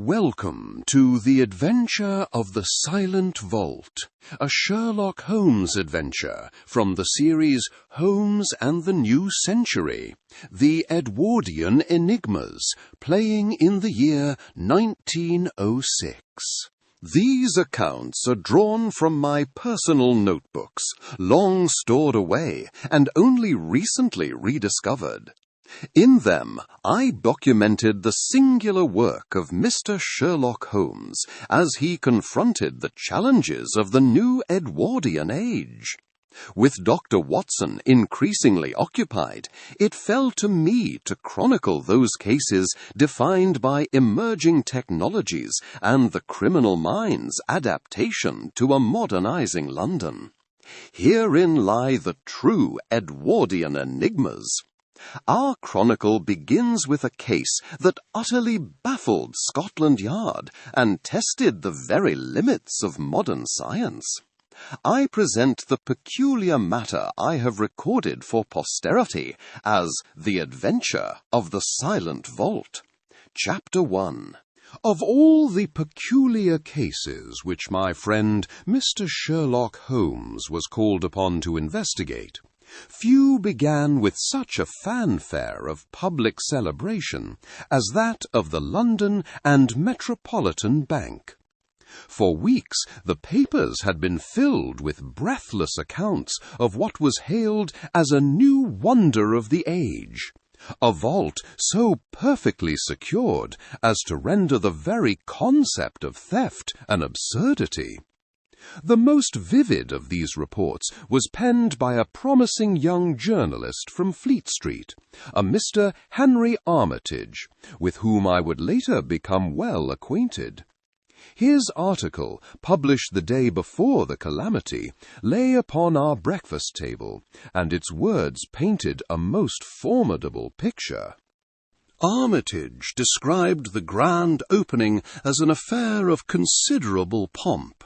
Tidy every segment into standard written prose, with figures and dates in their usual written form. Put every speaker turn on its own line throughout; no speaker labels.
Welcome to The Adventure of the Silent Vault, a Sherlock Holmes adventure from the series Holmes and the New Century, the Edwardian Enigmas, playing in the year 1906. These accounts are drawn from my personal notebooks, long stored away and only recently rediscovered. In them, I documented the singular work of Mr. Sherlock Holmes as he confronted the challenges of the new Edwardian age. With Dr. Watson increasingly occupied, it fell to me to chronicle those cases defined by emerging technologies and the criminal mind's adaptation to a modernizing London. Herein lie the true Edwardian enigmas. Our chronicle begins with a case that utterly baffled Scotland Yard and tested the very limits of modern science. I present the peculiar matter I have recorded for posterity as The Adventure of the Silent Vault. Chapter 1. Of all the peculiar cases which my friend Mr. Sherlock Holmes was called upon to investigate, few began with such a fanfare of public celebration as that of the London and Metropolitan Bank. For weeks the papers had been filled with breathless accounts of what was hailed as a new wonder of the age, a vault so perfectly secured as to render the very concept of theft an absurdity. The most vivid of these reports was penned by a promising young journalist from Fleet Street, a Mr. Henry Armitage, with whom I would later become well acquainted. His article, published the day before the calamity, lay upon our breakfast table, and its words painted a most formidable picture. Armitage described the grand opening as an affair of considerable pomp.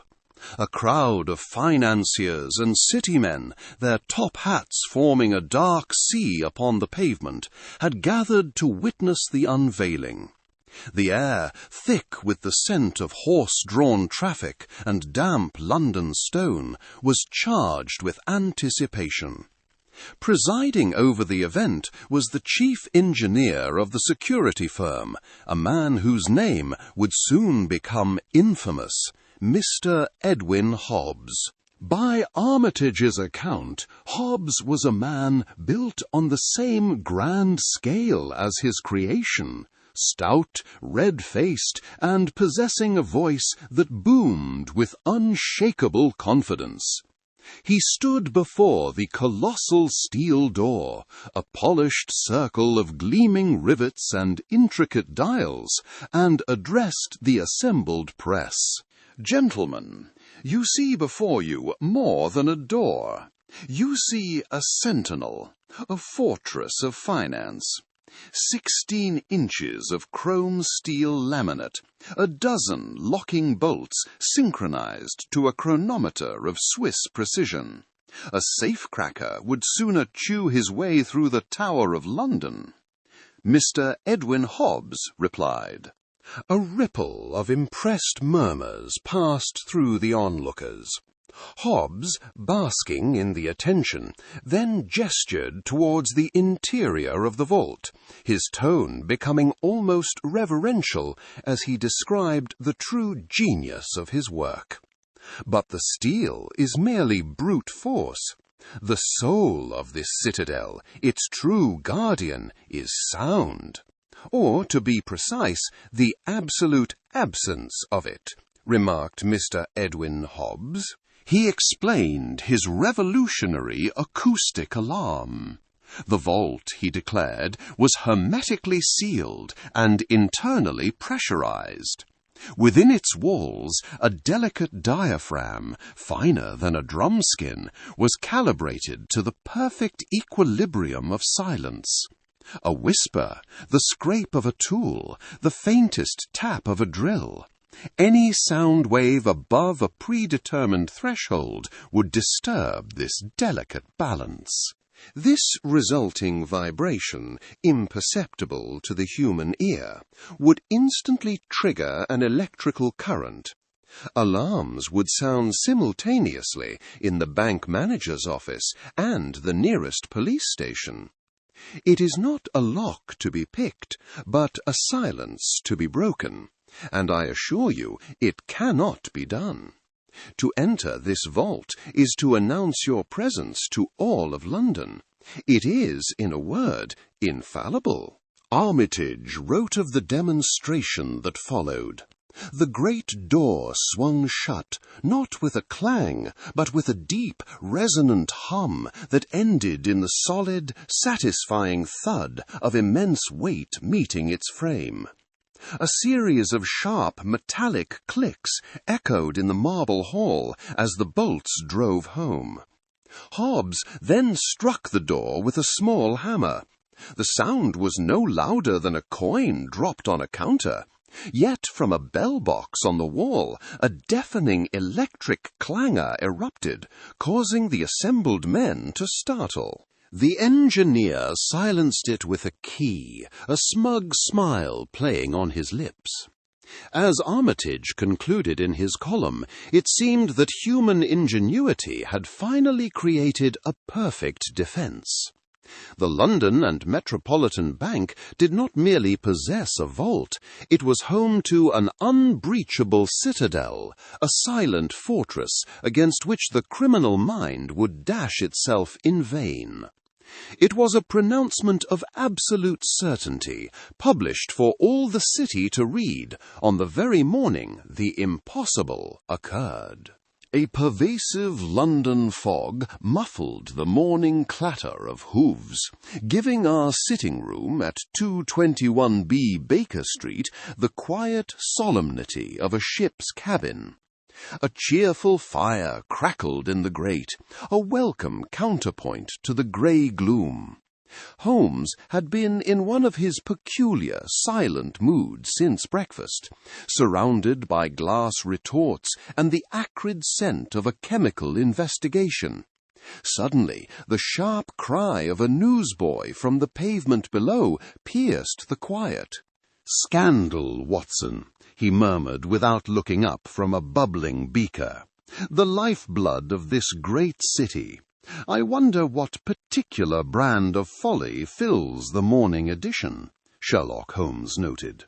A crowd of financiers and city men, their top hats forming a dark sea upon the pavement, had gathered to witness the unveiling. The air, thick with the scent of horse-drawn traffic and damp London stone, was charged with anticipation. Presiding over the event was the chief engineer of the security firm, a man whose name would soon become infamous, Mr. Edwin Hobbs. By Armitage's account, Hobbs was a man built on the same grand scale as his creation, stout, red-faced, and possessing a voice that boomed with unshakable confidence. He stood before the colossal steel door, a polished circle of gleaming rivets and intricate dials, and addressed the assembled press. "Gentlemen, you see before you more than a door. You see a sentinel, a fortress of finance. 16 inches of chrome steel laminate, a dozen locking bolts synchronized to a chronometer of Swiss precision. A safecracker would sooner chew his way through the Tower of London." Mr. Edwin Hobbs replied. A ripple of impressed murmurs passed through the onlookers. Hobbs, basking in the attention, then gestured towards the interior of the vault, his tone becoming almost reverential as he described the true genius of his work. But the steel is merely brute force. The soul of this citadel, its true guardian, is sound. Or, to be precise, the absolute absence of it, remarked Mr. Edwin Hobbs. He explained his revolutionary acoustic alarm. The vault, he declared, was hermetically sealed and internally pressurized. Within its walls, a delicate diaphragm, finer than a drumskin, was calibrated to the perfect equilibrium of silence. A whisper, the scrape of a tool, the faintest tap of a drill. Any sound wave above a predetermined threshold would disturb this delicate balance. This resulting vibration, imperceptible to the human ear, would instantly trigger an electrical current. Alarms would sound simultaneously in the bank manager's office and the nearest police station. It is not a lock to be picked, but a silence to be broken, and I assure you it cannot be done. To enter this vault is to announce your presence to all of London. It is, in a word, infallible. Armitage wrote of the demonstration that followed. The great door swung shut, not with a clang, but with a deep, resonant hum that ended in the solid, satisfying thud of immense weight meeting its frame. A series of sharp, metallic clicks echoed in the marble hall as the bolts drove home. Hobbs then struck the door with a small hammer. The sound was no louder than a coin dropped on a counter. Yet from a bell-box on the wall, a deafening electric clangor erupted, causing the assembled men to startle. The engineer silenced it with a key, a smug smile playing on his lips. As Armitage concluded in his column, it seemed that human ingenuity had finally created a perfect defense. The London and Metropolitan Bank did not merely possess a vault, it was home to an unbreachable citadel, a silent fortress against which the criminal mind would dash itself in vain. It was a pronouncement of absolute certainty, published for all the city to read on the very morning the impossible occurred. A pervasive London fog muffled the morning clatter of hoofs, giving our sitting room at 221B Baker Street the quiet solemnity of a ship's cabin. A cheerful fire crackled in the grate, a welcome counterpoint to the grey gloom. Holmes had been in one of his peculiar, silent moods since breakfast, surrounded by glass retorts and the acrid scent of a chemical investigation. Suddenly, the sharp cry of a newsboy from the pavement below pierced the quiet. "Scandal, Watson," he murmured without looking up from a bubbling beaker. "The lifeblood of this great city. I wonder what particular brand of folly fills the morning edition," Sherlock Holmes noted.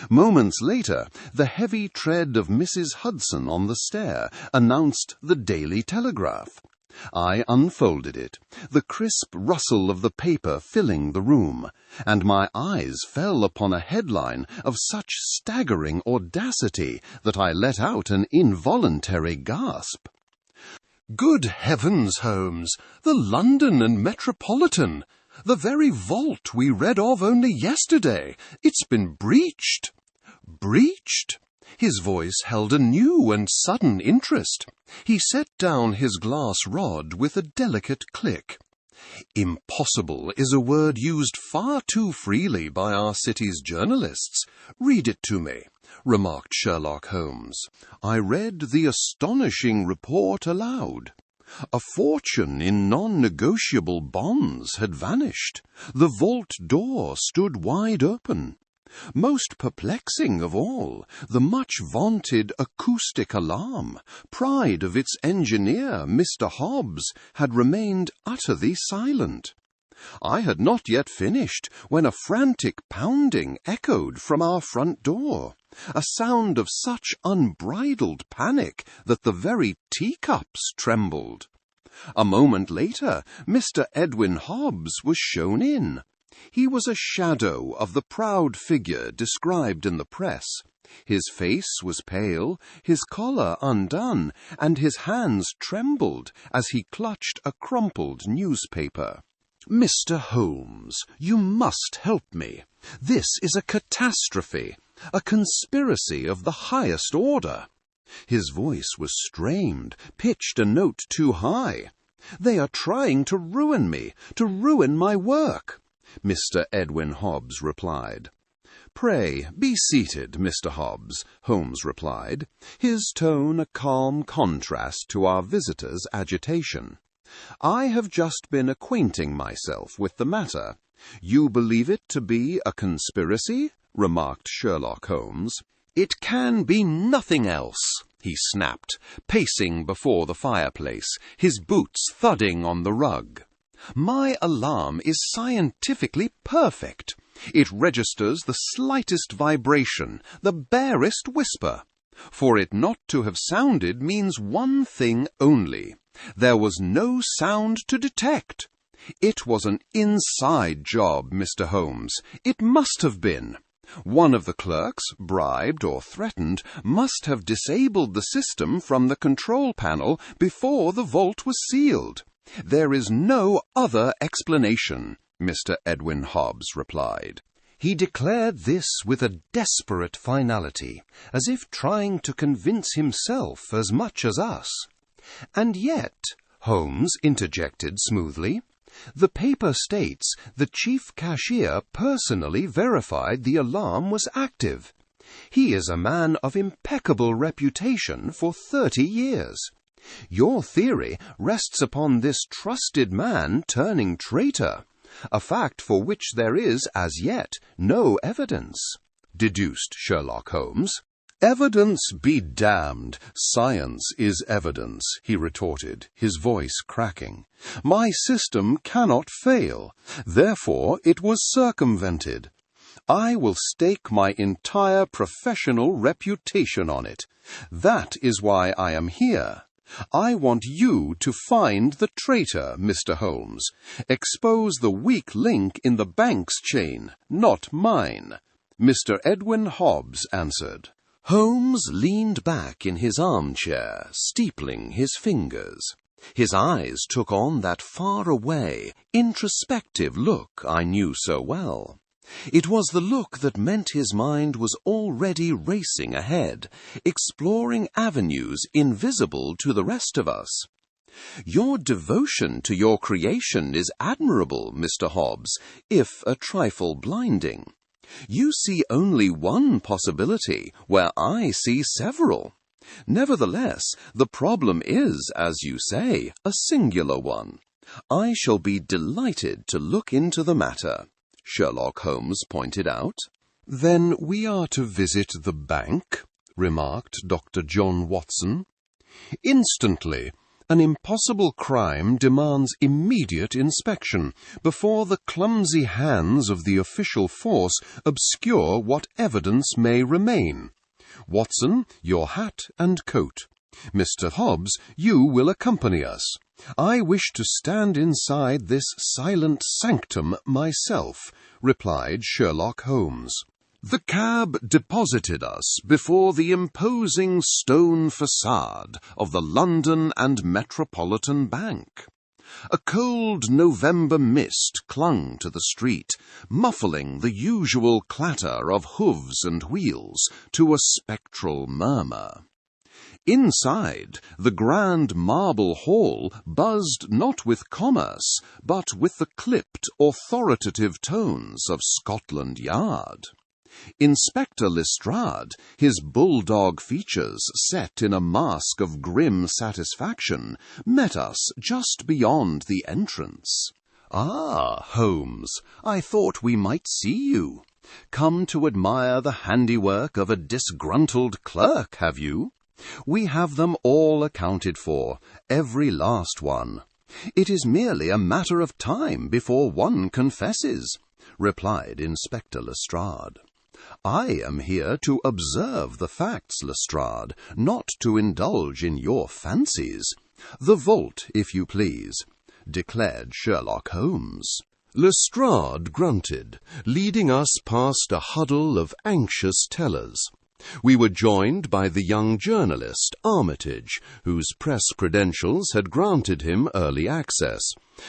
Moments later, the heavy tread of Mrs. Hudson on the stair announced the Daily Telegraph. I unfolded it, the crisp rustle of the paper filling the room, and my eyes fell upon a headline of such staggering audacity that I let out an involuntary gasp. "Good heavens, Holmes! The London and Metropolitan! The very vault we read of only yesterday! It's been breached!" "Breached?" His voice held a new and sudden interest. He set down his glass rod with a delicate click. "Impossible is a word used far too freely by our city's journalists. Read it to me," remarked Sherlock Holmes. I read the astonishing report aloud. A fortune in non-negotiable bonds had vanished. The vault door stood wide open. Most perplexing of all, the much-vaunted acoustic alarm, pride of its engineer, Mr. Hobbs, had remained utterly silent. I had not yet finished when a frantic pounding echoed from our front door, a sound of such unbridled panic that the very teacups trembled. A moment later, Mr. Edwin Hobbs was shown in. He was a shadow of the proud figure described in the press. His face was pale, his collar undone, and his hands trembled as he clutched a crumpled newspaper. "Mr. Holmes, you must help me. This is a catastrophe, a conspiracy of the highest order." His voice was strained, pitched a note too high. "They are trying to ruin me, to ruin my work," Mr. Edwin Hobbs replied. "Pray, be seated, Mr. Hobbs," Holmes replied, his tone a calm contrast to our visitor's agitation. "I have just been acquainting myself with the matter. You believe it to be a conspiracy?" remarked Sherlock Holmes. "It can be nothing else," he snapped, pacing before the fireplace, his boots thudding on the rug. "My alarm is scientifically perfect. It registers the slightest vibration, the barest whisper. For it not to have sounded means one thing only. There was no sound to detect. It was an inside job, Mr. Holmes. It must have been. One of the clerks, bribed or threatened, must have disabled the system from the control panel before the vault was sealed. There is no other explanation," Mr. Edwin Hobbs replied. He declared this with a desperate finality, as if trying to convince himself as much as us. "And yet," Holmes interjected smoothly, "the paper states the chief cashier personally verified the alarm was active. He is a man of impeccable reputation for 30 years. Your theory rests upon this trusted man turning traitor, a fact for which there is, as yet, no evidence," deduced Sherlock Holmes. "Evidence be damned. Science is evidence," he retorted, his voice cracking. "My system cannot fail. Therefore it was circumvented. I will stake my entire professional reputation on it. That is why I am here. I want you to find the traitor, Mr. Holmes. Expose the weak link in the bank's chain, not mine," Mr. Edwin Hobbs answered. Holmes leaned back in his armchair, steepling his fingers. His eyes took on that far-away, introspective look I knew so well. It was the look that meant his mind was already racing ahead, exploring avenues invisible to the rest of us. "Your devotion to your creation is admirable, Mr. Hobbs, if a trifle blinding. You see only one possibility, where I see several. Nevertheless, the problem is, as you say, a singular one. I shall be delighted to look into the matter," Sherlock Holmes pointed out. "Then we are to visit the bank?" remarked Dr. John Watson. "Instantly. An impossible crime demands immediate inspection before the clumsy hands of the official force obscure what evidence may remain. Watson, your hat and coat. Mr. Hobbs, you will accompany us. I wish to stand inside this silent sanctum myself," replied Sherlock Holmes. The cab deposited us before the imposing stone facade of the London and Metropolitan Bank. A cold November mist clung to the street, muffling the usual clatter of hooves and wheels to a spectral murmur. Inside, the grand marble hall buzzed not with commerce, but with the clipped, authoritative tones of Scotland Yard. Inspector Lestrade, his bulldog features set in a mask of grim satisfaction, met us just beyond the entrance. "Ah, Holmes, I thought we might see you. Come to admire the handiwork of a disgruntled clerk, have you? We have them all accounted for, every last one. It is merely a matter of time before one confesses," replied Inspector Lestrade. "I am here to observe the facts, Lestrade, not to indulge in your fancies. The vault, if you please," declared Sherlock Holmes. Lestrade grunted, leading us past a huddle of anxious tellers. We were joined by the young journalist, Armitage, whose press credentials had granted him early access,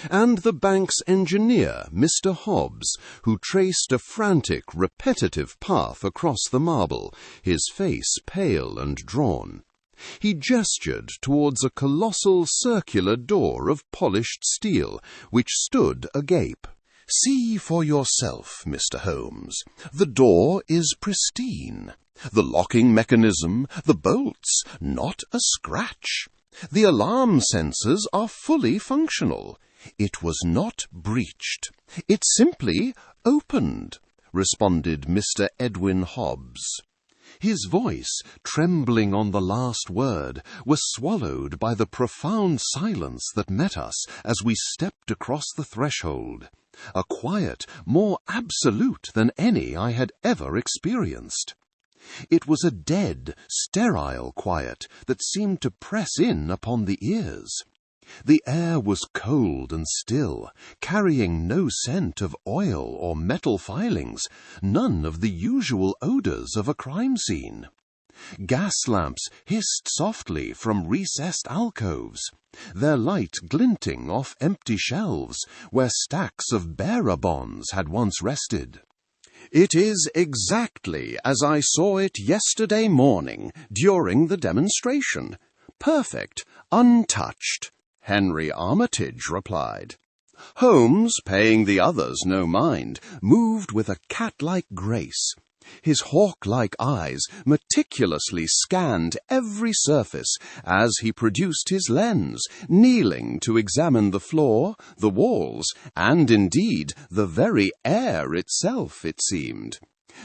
and the bank's engineer, Mr. Hobbs, who traced a frantic, repetitive path across the marble, his face pale and drawn. He gestured towards a colossal circular door of polished steel, which stood agape. "See for yourself, Mr. Holmes. The door is pristine. The locking mechanism, the bolts, not a scratch. The alarm sensors are fully functional. It was not breached. It simply opened," responded Mr. Edwin Hobbs. His voice, trembling on the last word, was swallowed by the profound silence that met us as we stepped across the threshold, a quiet more absolute than any I had ever experienced. It was a dead, sterile quiet that seemed to press in upon the ears. The air was cold and still, carrying no scent of oil or metal filings, none of the usual odours of a crime scene. Gas lamps hissed softly from recessed alcoves, their light glinting off empty shelves where stacks of bearer bonds had once rested. "It is exactly as I saw it yesterday morning during the demonstration. Perfect, untouched," Henry Armitage replied. Holmes, paying the others no mind, moved with a cat-like grace. His hawk-like eyes meticulously scanned every surface as he produced his lens, kneeling to examine the floor, the walls, and indeed the very air itself, it seemed.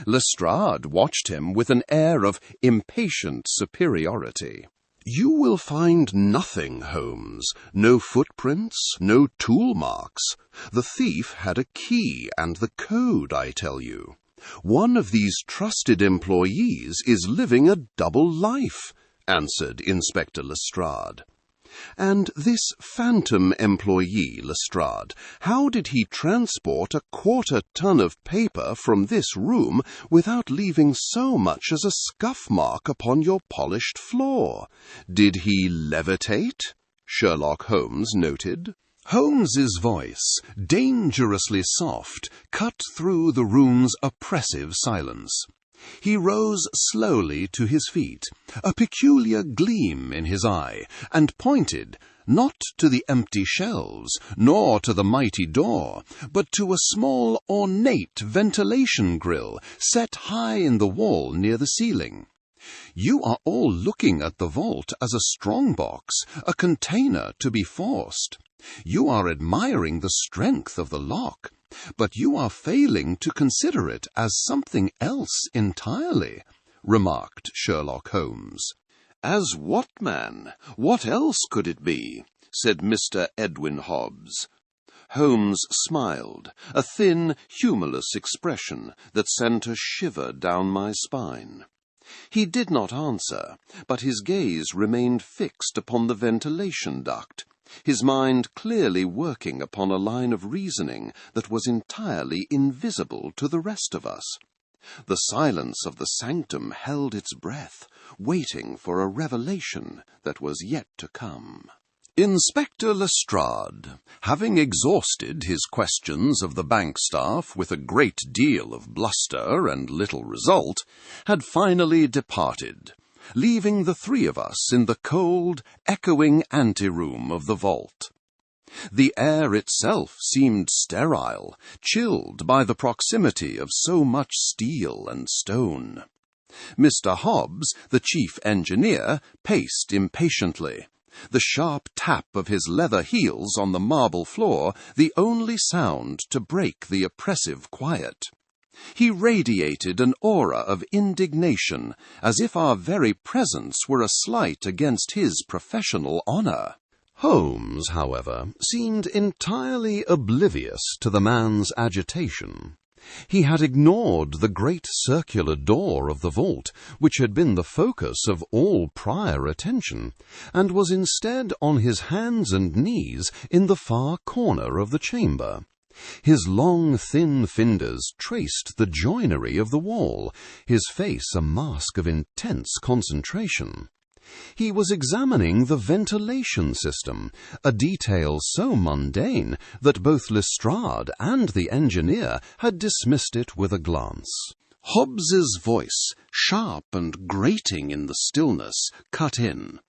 Lestrade watched him with an air of impatient superiority. "You will find nothing, Holmes. No footprints, no tool marks. The thief had a key and the code, I tell you. One of these trusted employees is living a double life," answered Inspector Lestrade. "And this phantom employee, Lestrade, how did he transport a 1/4 ton of paper from this room without leaving so much as a scuff mark upon your polished floor? Did he levitate?" Sherlock Holmes noted. Holmes's voice, dangerously soft, cut through the room's oppressive silence. He rose slowly to his feet, a peculiar gleam in his eye, and pointed, not to the empty shelves, nor to the mighty door, but to a small ornate ventilation grill set high in the wall near the ceiling. "You are all looking at the vault as a strong-box, a container to be forced. You are admiring the strength of the lock, but you are failing to consider it as something else entirely," remarked Sherlock Holmes. "As what, man? What else could it be?" said Mr. Edwin Hobbs. Holmes smiled, a thin, humourless expression that sent a shiver down my spine. He did not answer, but his gaze remained fixed upon the ventilation duct, his mind clearly working upon a line of reasoning that was entirely invisible to the rest of us. The silence of the sanctum held its breath, waiting for a revelation that was yet to come. Inspector Lestrade, having exhausted his questions of the bank staff with a great deal of bluster and little result, had finally departed, leaving the three of us in the cold, echoing anteroom of the vault. The air itself seemed sterile, chilled by the proximity of so much steel and stone. Mr. Hobbs, the chief engineer, paced impatiently, the sharp tap of his leather heels on the marble floor the only sound to break the oppressive quiet. He radiated an aura of indignation, as if our very presence were a slight against his professional honour. Holmes, however, seemed entirely oblivious to the man's agitation. He had ignored the great circular door of the vault, which had been the focus of all prior attention, and was instead on his hands and knees in the far corner of the chamber. His long, thin fingers traced the joinery of the wall, his face a mask of intense concentration. He was examining the ventilation system, a detail so mundane that both Lestrade and the engineer had dismissed it with a glance. Hobbs's voice, sharp and grating in the stillness, cut in.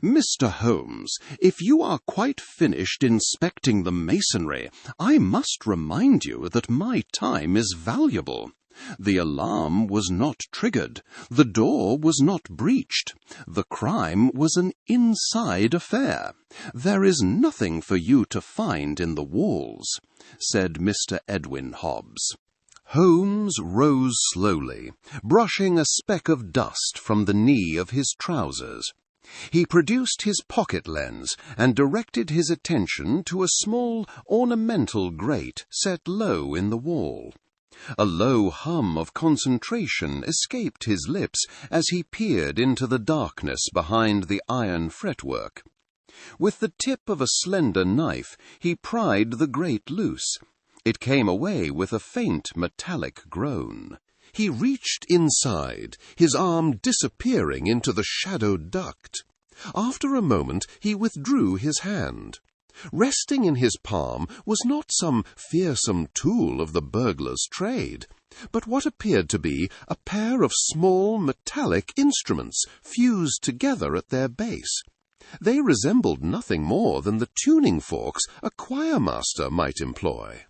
"Mr. Holmes, if you are quite finished inspecting the masonry, I must remind you that my time is valuable. The alarm was not triggered. The door was not breached. The crime was an inside affair. There is nothing for you to find in the walls, said Mr. Edwin Hobbs. Holmes rose slowly, brushing a speck of dust from the knee of his trousers. He produced his pocket lens and directed his attention to a small ornamental grate set low in the wall. A low hum of concentration escaped his lips as he peered into the darkness behind the iron fretwork. With the tip of a slender knife, he pried the grate loose. It came away with a faint metallic groan. He reached inside, his arm disappearing into the shadowed duct. After a moment, he withdrew his hand. Resting in his palm was not some fearsome tool of the burglar's trade, but what appeared to be a pair of small metallic instruments fused together at their base. They resembled nothing more than the tuning forks a choirmaster might employ.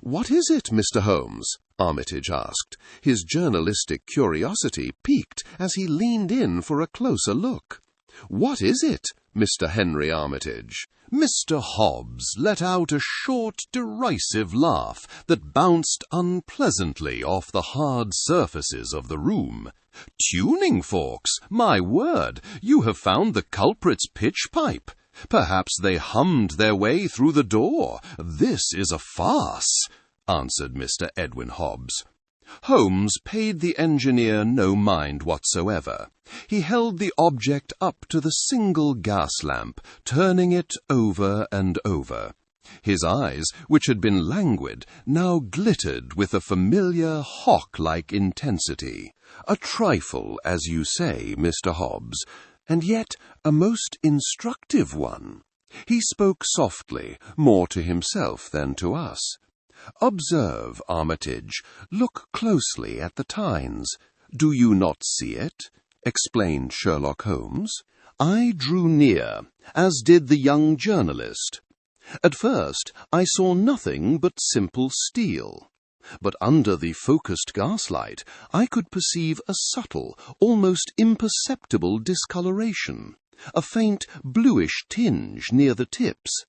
"What is it, Mr. Holmes?" Armitage asked, his journalistic curiosity piqued as he leaned in for a closer look. "What is it, Mr. Henry Armitage?" Mr. Hobbs let out a short, derisive laugh that bounced unpleasantly off the hard surfaces of the room. "Tuning forks! My word, you have found the culprit's pitch pipe. Perhaps they hummed their way through the door. This is a farce," answered Mr. Edwin Hobbs. Holmes paid the engineer no mind whatsoever. He held the object up to the single gas lamp, turning it over and over. His eyes, which had been languid, now glittered with a familiar hawk-like intensity. "A trifle, as you say, Mr. Hobbs, and yet a most instructive one." He spoke softly, more to himself than to us. "Observe, Armitage, look closely at the tines. Do you not see it?" explained Sherlock Holmes. I drew near, as did the young journalist. At first I saw nothing but simple steel, but under the focused gaslight I could perceive a subtle, almost imperceptible discoloration, a faint bluish tinge near the tips.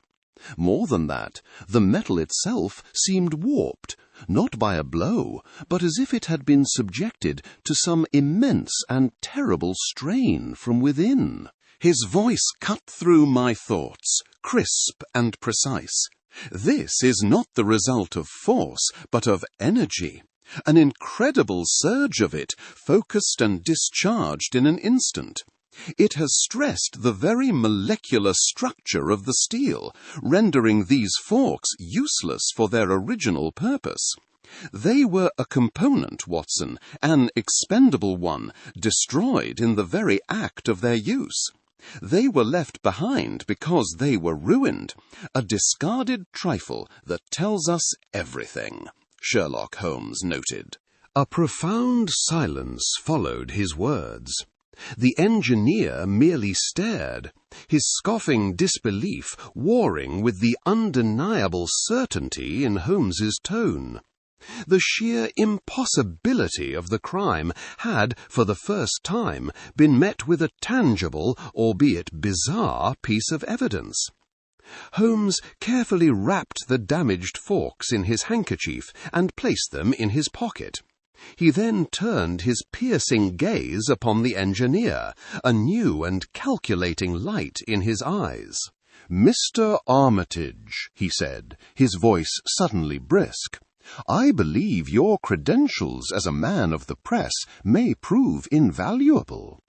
More than that, the metal itself seemed warped, not by a blow, but as if it had been subjected to some immense and terrible strain from within. His voice cut through my thoughts, crisp and precise. "This is not the result of force, but of energy. An incredible surge of it, focused and discharged in an instant. It has stressed the very molecular structure of the steel, rendering these forks useless for their original purpose. They were a component, Watson, an expendable one, destroyed in the very act of their use. They were left behind because they were ruined, a discarded trifle that tells us everything," Sherlock Holmes noted. A profound silence followed his words. The engineer merely stared, his scoffing disbelief warring with the undeniable certainty in Holmes's tone. The sheer impossibility of the crime had, for the first time, been met with a tangible, albeit bizarre, piece of evidence. Holmes carefully wrapped the damaged forks in his handkerchief and placed them in his pocket. He then turned his piercing gaze upon the engineer, a new and calculating light in his eyes. "Mr. Armitage," he said, his voice suddenly brisk, "I believe your credentials as a man of the press may prove invaluable.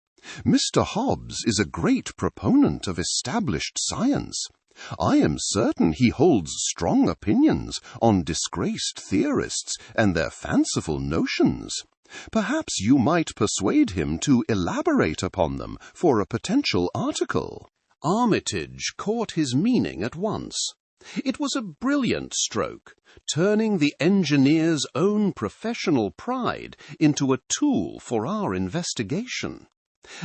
Mr. Hobbs is a great proponent of established science. I am certain he holds strong opinions on disgraced theorists and their fanciful notions. Perhaps you might persuade him to elaborate upon them for a potential article." Armitage caught his meaning at once. It was a brilliant stroke, turning the engineer's own professional pride into a tool for our investigation.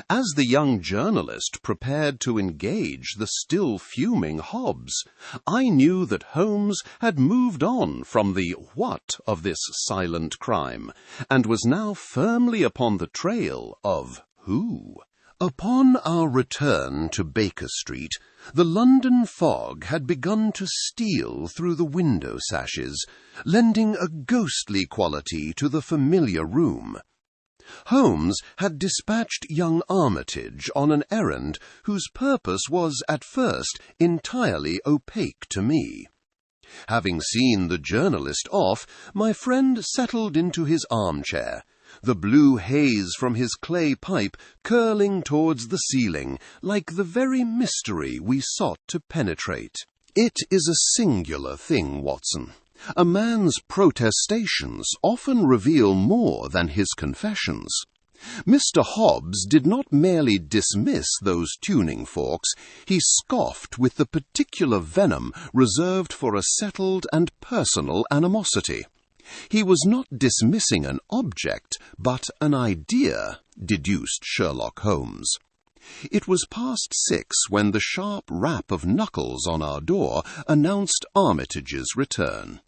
As the young journalist prepared to engage the still fuming Hobbs, I knew that Holmes had moved on from the what of this silent crime, and was now firmly upon the trail of who. Upon our return to Baker Street, the London fog had begun to steal through the window sashes, lending a ghostly quality to the familiar room. Holmes had dispatched young Armitage on an errand whose purpose was at first entirely opaque to me. Having seen the journalist off, my friend settled into his armchair, the blue haze from his clay pipe curling towards the ceiling like the very mystery we sought to penetrate. It is a singular thing, Watson. A man's protestations often reveal more than his confessions. Mr. Hobbs did not merely dismiss those tuning forks, he scoffed with the particular venom reserved for a settled and personal animosity. He was not dismissing an object, but an idea, deduced Sherlock Holmes. It was past 6 when the sharp rap of knuckles on our door announced Armitage's return.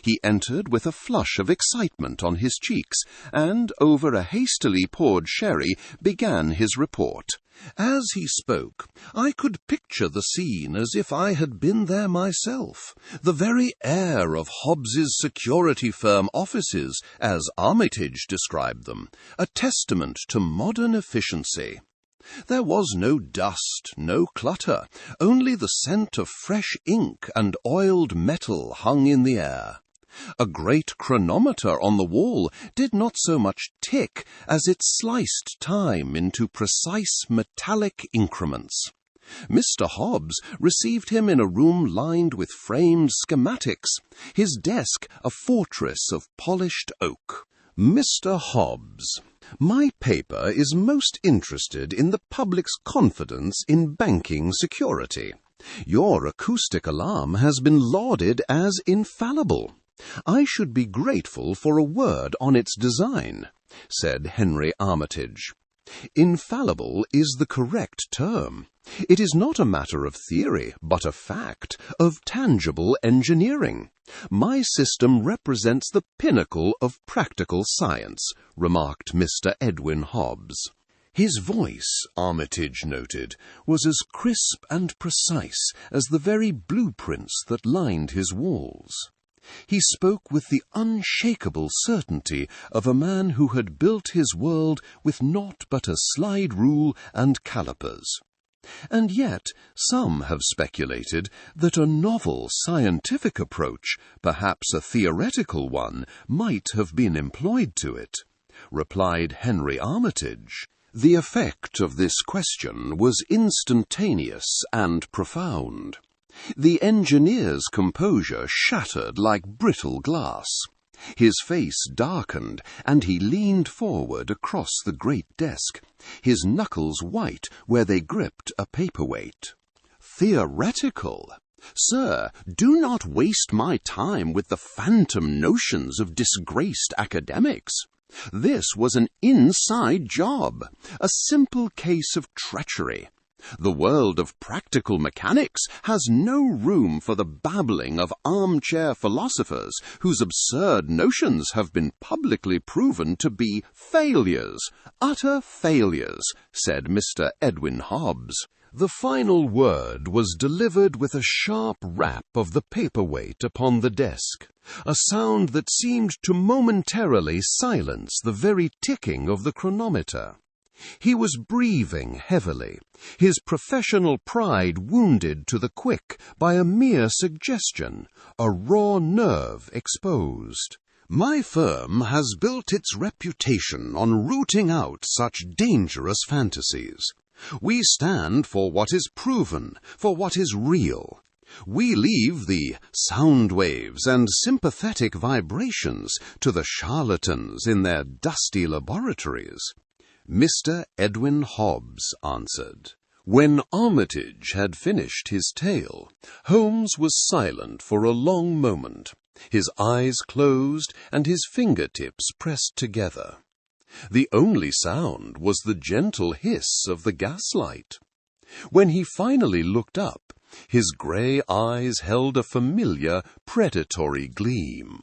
He entered with a flush of excitement on his cheeks, and, over a hastily poured sherry, began his report. As he spoke, I could picture the scene as if I had been there myself. The very air of Hobbs's security firm offices, as Armitage described them, a testament to modern efficiency. There was no dust, no clutter, only the scent of fresh ink and oiled metal hung in the air. A great chronometer on the wall did not so much tick as it sliced time into precise metallic increments. Mr. Hobbs received him in a room lined with framed schematics, his desk a fortress of polished oak. Mr. Hobbs, my paper is most interested in the public's confidence in banking security. Your acoustic alarm has been lauded as infallible. I should be grateful for a word on its design, said Henry Armitage. Infallible is the correct term. It is not a matter of theory, but a fact, of tangible engineering. My system represents the pinnacle of practical science, remarked Mr. Edwin Hobbs. His voice, Armitage noted, was as crisp and precise as the very blueprints that lined his walls. He spoke with the unshakable certainty of a man who had built his world with naught but a slide rule and calipers. And yet some have speculated that a novel scientific approach, perhaps a theoretical one, might have been employed to it, replied Henry Armitage. The effect of this question was instantaneous and profound. The engineer's composure shattered like brittle glass. His face darkened, and he leaned forward across the great desk, his knuckles white where they gripped a paperweight. Theoretical? Sir, do not waste my time with the phantom notions of disgraced academics. This was an inside job, a simple case of treachery. The world of practical mechanics has no room for the babbling of armchair philosophers whose absurd notions have been publicly proven to be failures, utter failures, said Mr. Edwin Hobbs. The final word was delivered with a sharp rap of the paperweight upon the desk, a sound that seemed to momentarily silence the very ticking of the chronometer. He was breathing heavily, his professional pride wounded to the quick by a mere suggestion, a raw nerve exposed. My firm has built its reputation on rooting out such dangerous fantasies. We stand for what is proven, for what is real. We leave the sound waves and sympathetic vibrations to the charlatans in their dusty laboratories. Mr. Edwin Hobbs answered. When Armitage had finished his tale, Holmes was silent for a long moment, his eyes closed and his fingertips pressed together. The only sound was the gentle hiss of the gaslight. When he finally looked up, his grey eyes held a familiar, predatory gleam.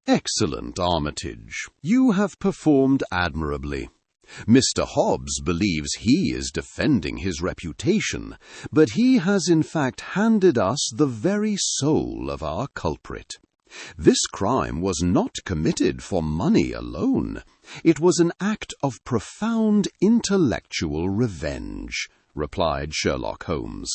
"Excellent, Armitage. You have performed admirably. Mr. Hobbs believes he is defending his reputation, but he has in fact handed us the very soul of our culprit. This crime was not committed for money alone. It was an act of profound intellectual revenge," replied Sherlock Holmes.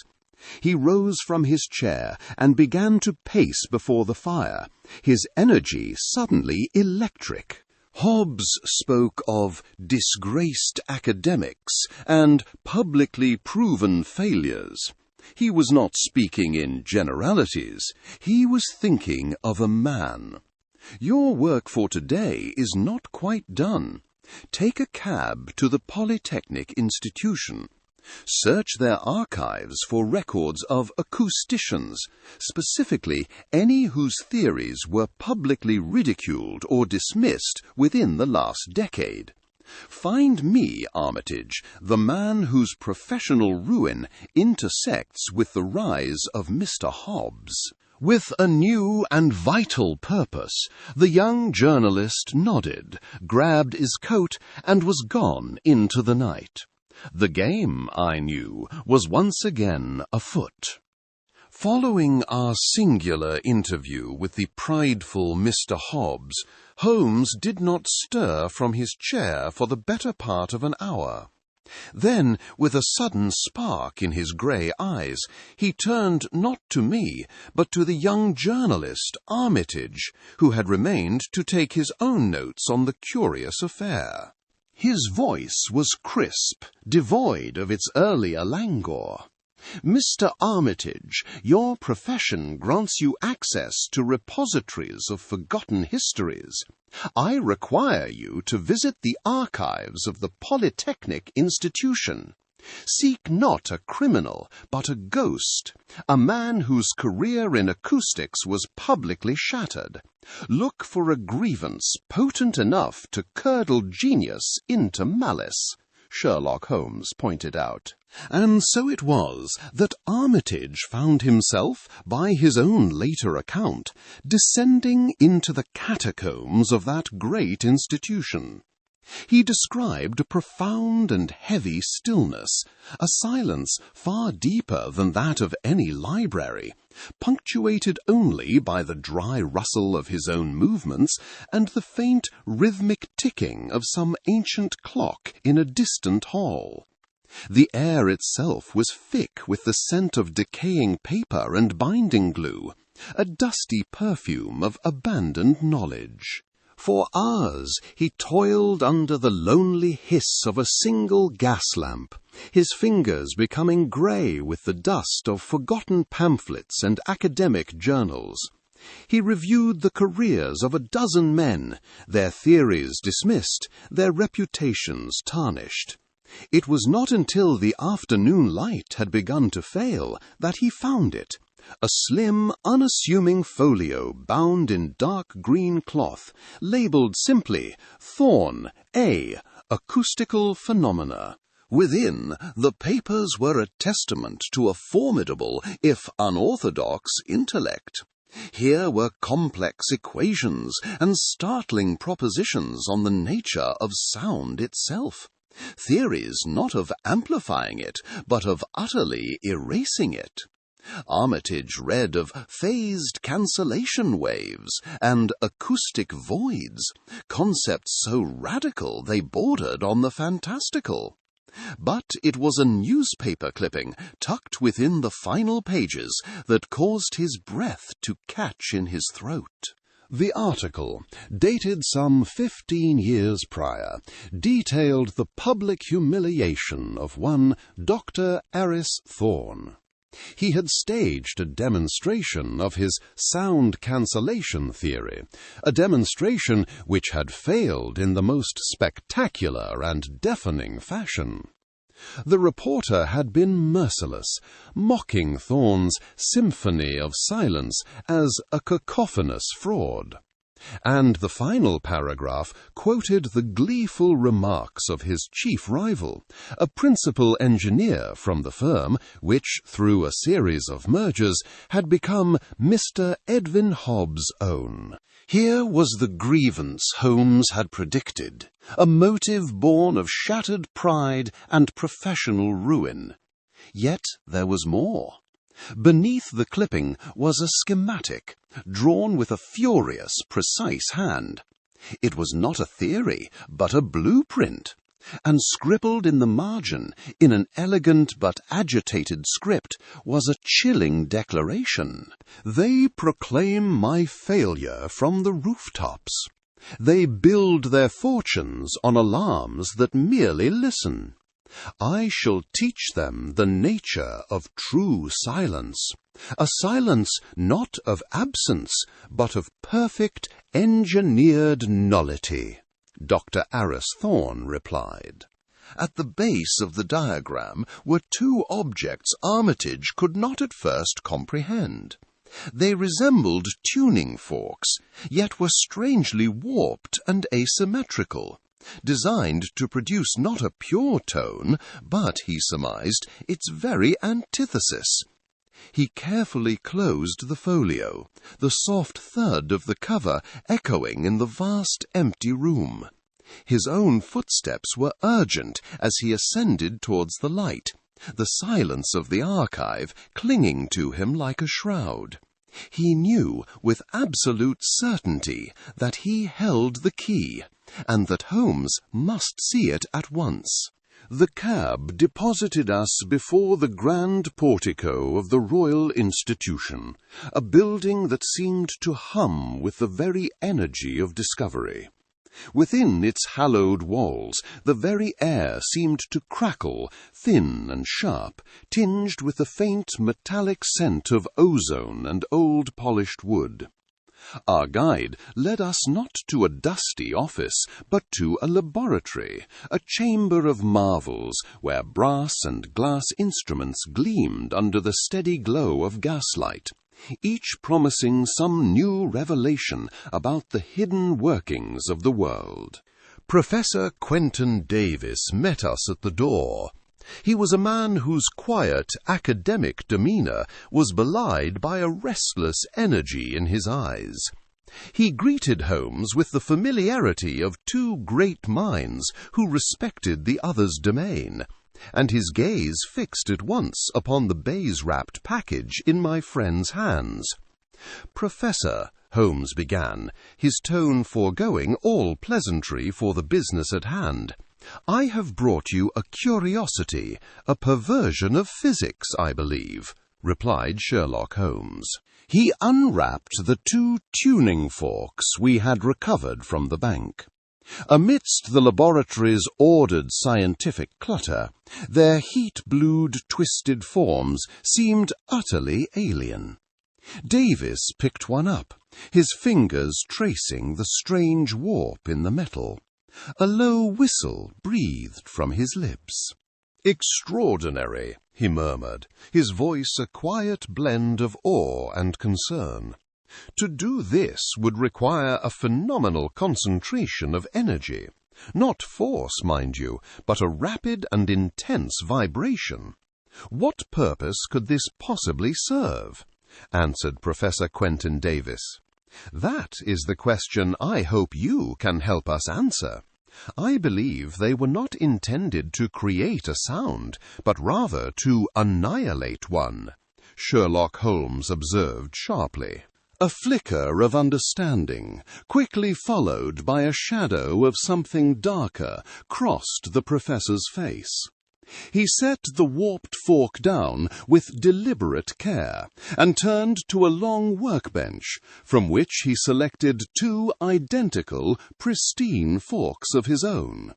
He rose from his chair and began to pace before the fire, his energy suddenly electric. Hobbs spoke of disgraced academics and publicly proven failures. He was not speaking in generalities. He was thinking of a man. "Your work for today is not quite done. Take a cab to the Polytechnic Institution. Search their archives for records of acousticians, specifically any whose theories were publicly ridiculed or dismissed within the last decade. Find me, Armitage, the man whose professional ruin intersects with the rise of Mr. Hobbs." With a new and vital purpose, the young journalist nodded, grabbed his coat, and was gone into the night. The game, I knew, was once again afoot. Following our singular interview with the prideful Mr. Hobbs, Holmes did not stir from his chair for the better part of an hour. Then, with a sudden spark in his grey eyes, he turned not to me, but to the young journalist, Armitage, who had remained to take his own notes on the curious affair. His voice was crisp, devoid of its earlier languor. "Mr. Armitage, your profession grants you access to repositories of forgotten histories. I require you to visit the archives of the Polytechnic Institution. Seek not a criminal, but a ghost, a man whose career in acoustics was publicly shattered. Look for a grievance potent enough to curdle genius into malice," Sherlock Holmes pointed out. And so it was that Armitage found himself, by his own later account, descending into the catacombs of that great institution. He described a profound and heavy stillness, a silence far deeper than that of any library, punctuated only by the dry rustle of his own movements and the faint rhythmic ticking of some ancient clock in a distant hall. The air itself was thick with the scent of decaying paper and binding glue, a dusty perfume of abandoned knowledge. For hours he toiled under the lonely hiss of a single gas lamp, his fingers becoming grey with the dust of forgotten pamphlets and academic journals. He reviewed the careers of a dozen men, their theories dismissed, their reputations tarnished. It was not until the afternoon light had begun to fail that he found it. A slim, unassuming folio bound in dark green cloth, labelled simply Thorn A. Acoustical Phenomena. Within, the papers were a testament to a formidable, if unorthodox, intellect. Here were complex equations and startling propositions on the nature of sound itself. Theories not of amplifying it, but of utterly erasing it. Armitage read of phased cancellation waves and acoustic voids, concepts so radical they bordered on the fantastical. But it was a newspaper clipping tucked within the final pages that caused his breath to catch in his throat. The article, dated some 15 years prior, detailed the public humiliation of one Dr. Aris Thorne. He had staged a demonstration of his sound cancellation theory, a demonstration which had failed in the most spectacular and deafening fashion. The reporter had been merciless, mocking Thorne's symphony of silence as a cacophonous fraud. And the final paragraph quoted the gleeful remarks of his chief rival, a principal engineer from the firm which, through a series of mergers, had become Mr. Edwin Hobbs' own. Here was the grievance Holmes had predicted, a motive born of shattered pride and professional ruin. Yet there was more. Beneath the clipping was a schematic, drawn with a furious, precise hand. It was not a theory, but a blueprint, and scribbled in the margin, in an elegant but agitated script, was a chilling declaration. "They proclaim my failure from the rooftops. They build their fortunes on alarms that merely listen. I shall teach them the nature of true silence, a silence not of absence, but of perfect engineered nullity," Dr. Aris Thorne replied. At the base of the diagram were two objects Armitage could not at first comprehend. They resembled tuning forks, yet were strangely warped and asymmetrical, designed to produce not a pure tone, but, he surmised, its very antithesis. He carefully closed the folio, the soft thud of the cover echoing in the vast empty room. His own footsteps were urgent as he ascended towards the light, the silence of the archive clinging to him like a shroud. He knew with absolute certainty that he held the key, and that Holmes must see it at once. The cab deposited us before the grand portico of the Royal Institution, a building that seemed to hum with the very energy of discovery. Within its hallowed walls, the very air seemed to crackle, thin and sharp, tinged with the faint metallic scent of ozone and old polished wood. Our guide led us not to a dusty office, but to a laboratory, a chamber of marvels, where brass and glass instruments gleamed under the steady glow of gaslight, each promising some new revelation about the hidden workings of the world. Professor Quentin Davis met us at the door. He was a man whose quiet, academic demeanour was belied by a restless energy in his eyes. He greeted Holmes with the familiarity of two great minds who respected the other's domain, and his gaze fixed at once upon the baize-wrapped package in my friend's hands. "Professor," Holmes began, his tone foregoing all pleasantry for the business at hand, "I have brought you a curiosity, a perversion of physics, I believe," replied Sherlock Holmes. He unwrapped the two tuning forks we had recovered from the bank. Amidst the laboratory's ordered scientific clutter, their heat-blued twisted forms seemed utterly alien. Davis picked one up, his fingers tracing the strange warp in the metal. A low whistle breathed from his lips. "Extraordinary," he murmured, his voice a quiet blend of awe and concern. "To do this would require a phenomenal concentration of energy. Not force, mind you, but a rapid and intense vibration. What purpose could this possibly serve?" answered Professor Quentin Davis. "That is the question I hope you can help us answer. I believe they were not intended to create a sound, but rather to annihilate one," Sherlock Holmes observed sharply. A flicker of understanding, quickly followed by a shadow of something darker, crossed the professor's face. He set the warped fork down with deliberate care, and turned to a long workbench, from which he selected two identical, pristine forks of his own.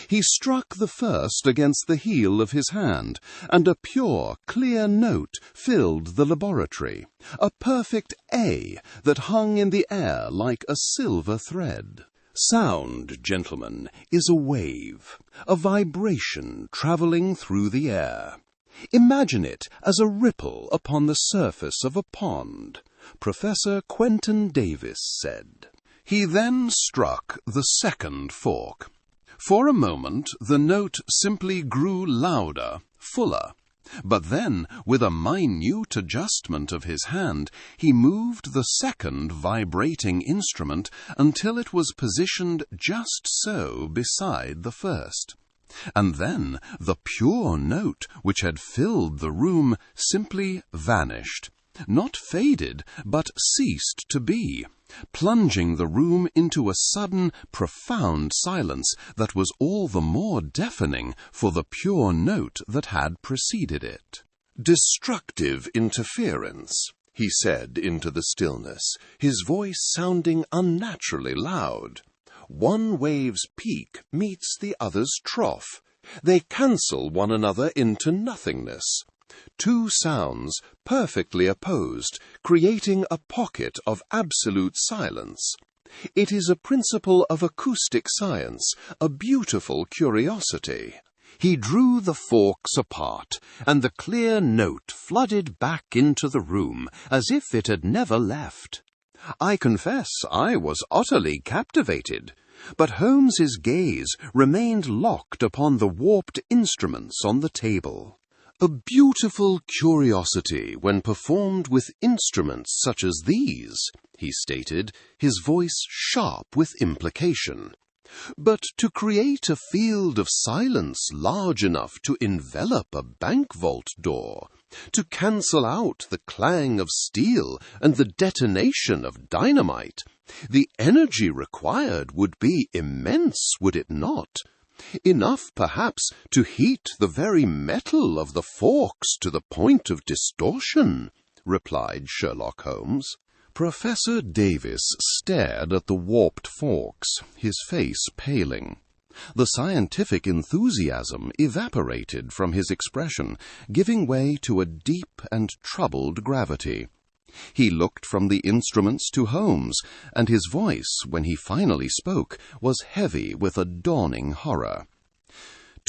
He struck the first against the heel of his hand, and a pure, clear note filled the laboratory, a perfect A that hung in the air like a silver thread. Sound, gentlemen, is a wave, a vibration travelling through the air. Imagine it as a ripple upon the surface of a pond, Professor Quentin Davis said. He then struck the second fork. For a moment, the note simply grew louder, fuller. But then, with a minute adjustment of his hand, he moved the second vibrating instrument until it was positioned just so beside the first. And then the pure note which had filled the room simply vanished. Not faded, but ceased to be, plunging the room into a sudden, profound silence that was all the more deafening for the pure note that had preceded it. "Destructive interference," he said into the stillness, his voice sounding unnaturally loud. "One wave's peak meets the other's trough. They cancel one another into nothingness. Two sounds perfectly opposed, creating a pocket of absolute silence. It is a principle of acoustic science, a beautiful curiosity." He drew the forks apart, and the clear note flooded back into the room as if it had never left. I confess I was utterly captivated, but Holmes's gaze remained locked upon the warped instruments on the table. "A beautiful curiosity when performed with instruments such as these," he stated, his voice sharp with implication. "But to create a field of silence large enough to envelop a bank vault door, to cancel out the clang of steel and the detonation of dynamite, the energy required would be immense, would it not? Enough, perhaps, to heat the very metal of the forks to the point of distortion," replied Sherlock Holmes. Professor Davis stared at the warped forks, his face paling. The scientific enthusiasm evaporated from his expression, giving way to a deep and troubled gravity. He looked from the instruments to Holmes, and his voice, when he finally spoke, was heavy with a dawning horror.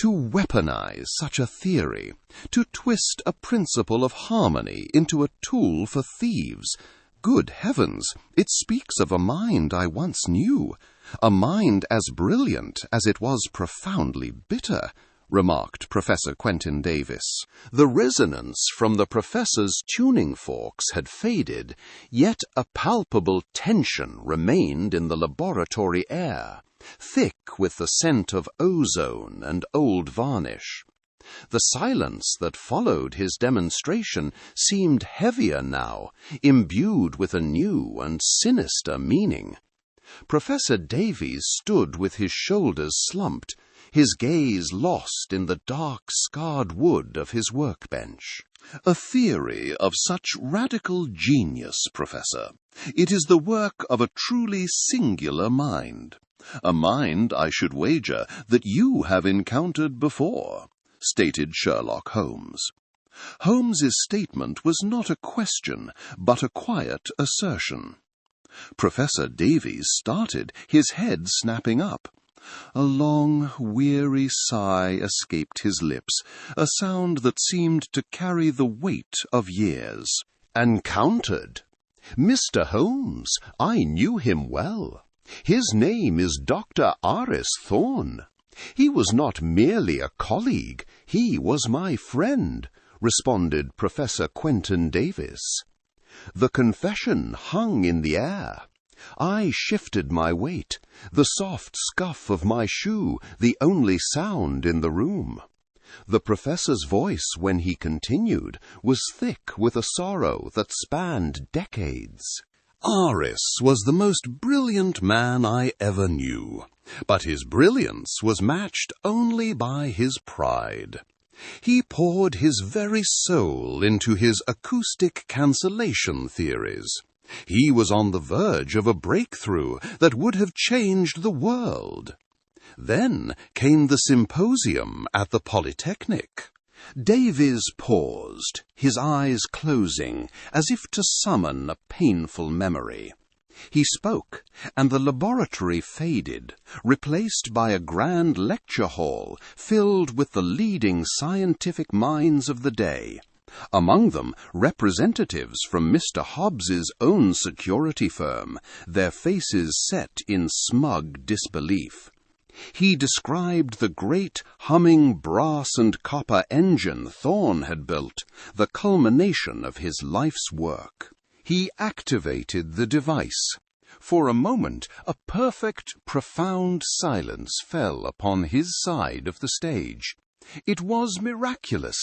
To weaponize such a theory, to twist a principle of harmony into a tool for thieves, good heavens, it speaks of a mind I once knew, a mind as brilliant as it was profoundly bitter, remarked Professor Quentin Davis. The resonance from the professor's tuning forks had faded, yet a palpable tension remained in the laboratory air, thick with the scent of ozone and old varnish. The silence that followed his demonstration seemed heavier now, imbued with a new and sinister meaning. Professor Davies stood with his shoulders slumped, his gaze lost in the dark, scarred wood of his workbench. "A theory of such radical genius, Professor. It is the work of a truly singular mind. A mind, I should wager, that you have encountered before," stated Sherlock Holmes. Holmes's statement was not a question, but a quiet assertion. Professor Davies started, his head snapping up. A long, weary sigh escaped his lips, a sound that seemed to carry the weight of years. "Encountered? Mr. Holmes, I knew him well. His name is Dr. Aris Thorne. He was not merely a colleague, he was my friend," responded Professor Quentin Davis. The confession hung in the air. I shifted my weight, the soft scuff of my shoe, the only sound in the room. The professor's voice, when he continued, was thick with a sorrow that spanned decades. "Aris was the most brilliant man I ever knew, but his brilliance was matched only by his pride. He poured his very soul into his acoustic cancellation theories. He was on the verge of a breakthrough that would have changed the world. Then came the symposium at the Polytechnic." Davies paused, his eyes closing, as if to summon a painful memory. He spoke, and the laboratory faded, replaced by a grand lecture hall filled with the leading scientific minds of the day. Among them, representatives from Mr. Hobbs's own security firm, their faces set in smug disbelief. He described the great humming brass and copper engine Thorne had built, the culmination of his life's work. He activated the device. For a moment, a perfect, profound silence fell upon his side of the stage. It was miraculous.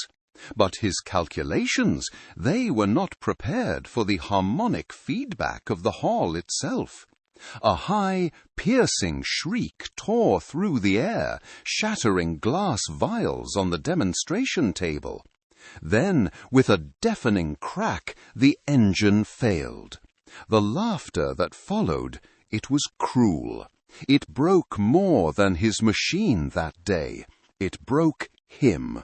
But his calculations, they were not prepared for the harmonic feedback of the hall itself. A high, piercing shriek tore through the air, shattering glass vials on the demonstration table. Then, with a deafening crack, the engine failed. The laughter that followed, it was cruel. It broke more than his machine that day. It broke him.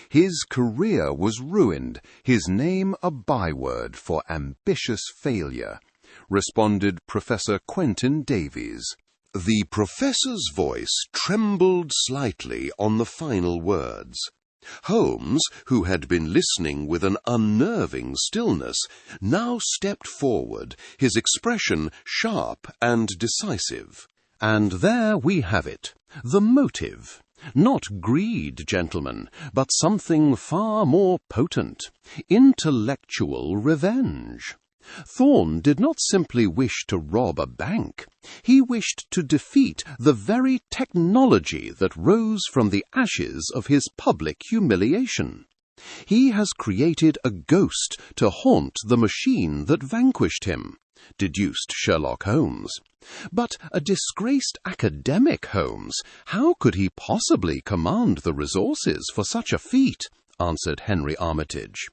His career was ruined, his name a byword for ambitious failure, responded Professor Quentin Davies. The professor's voice trembled slightly on the final words. Holmes, who had been listening with an unnerving stillness, now stepped forward, his expression sharp and decisive. And there we have it, the motive. Not greed, gentlemen, but something far more potent, intellectual revenge. Thorne did not simply wish to rob a bank. He wished to defeat the very technology that rose from the ashes of his public humiliation. He has created a ghost to haunt the machine that vanquished him, deduced Sherlock Holmes. But a disgraced academic, Holmes, how could he possibly command the resources for such a feat? Answered Henry Armitage.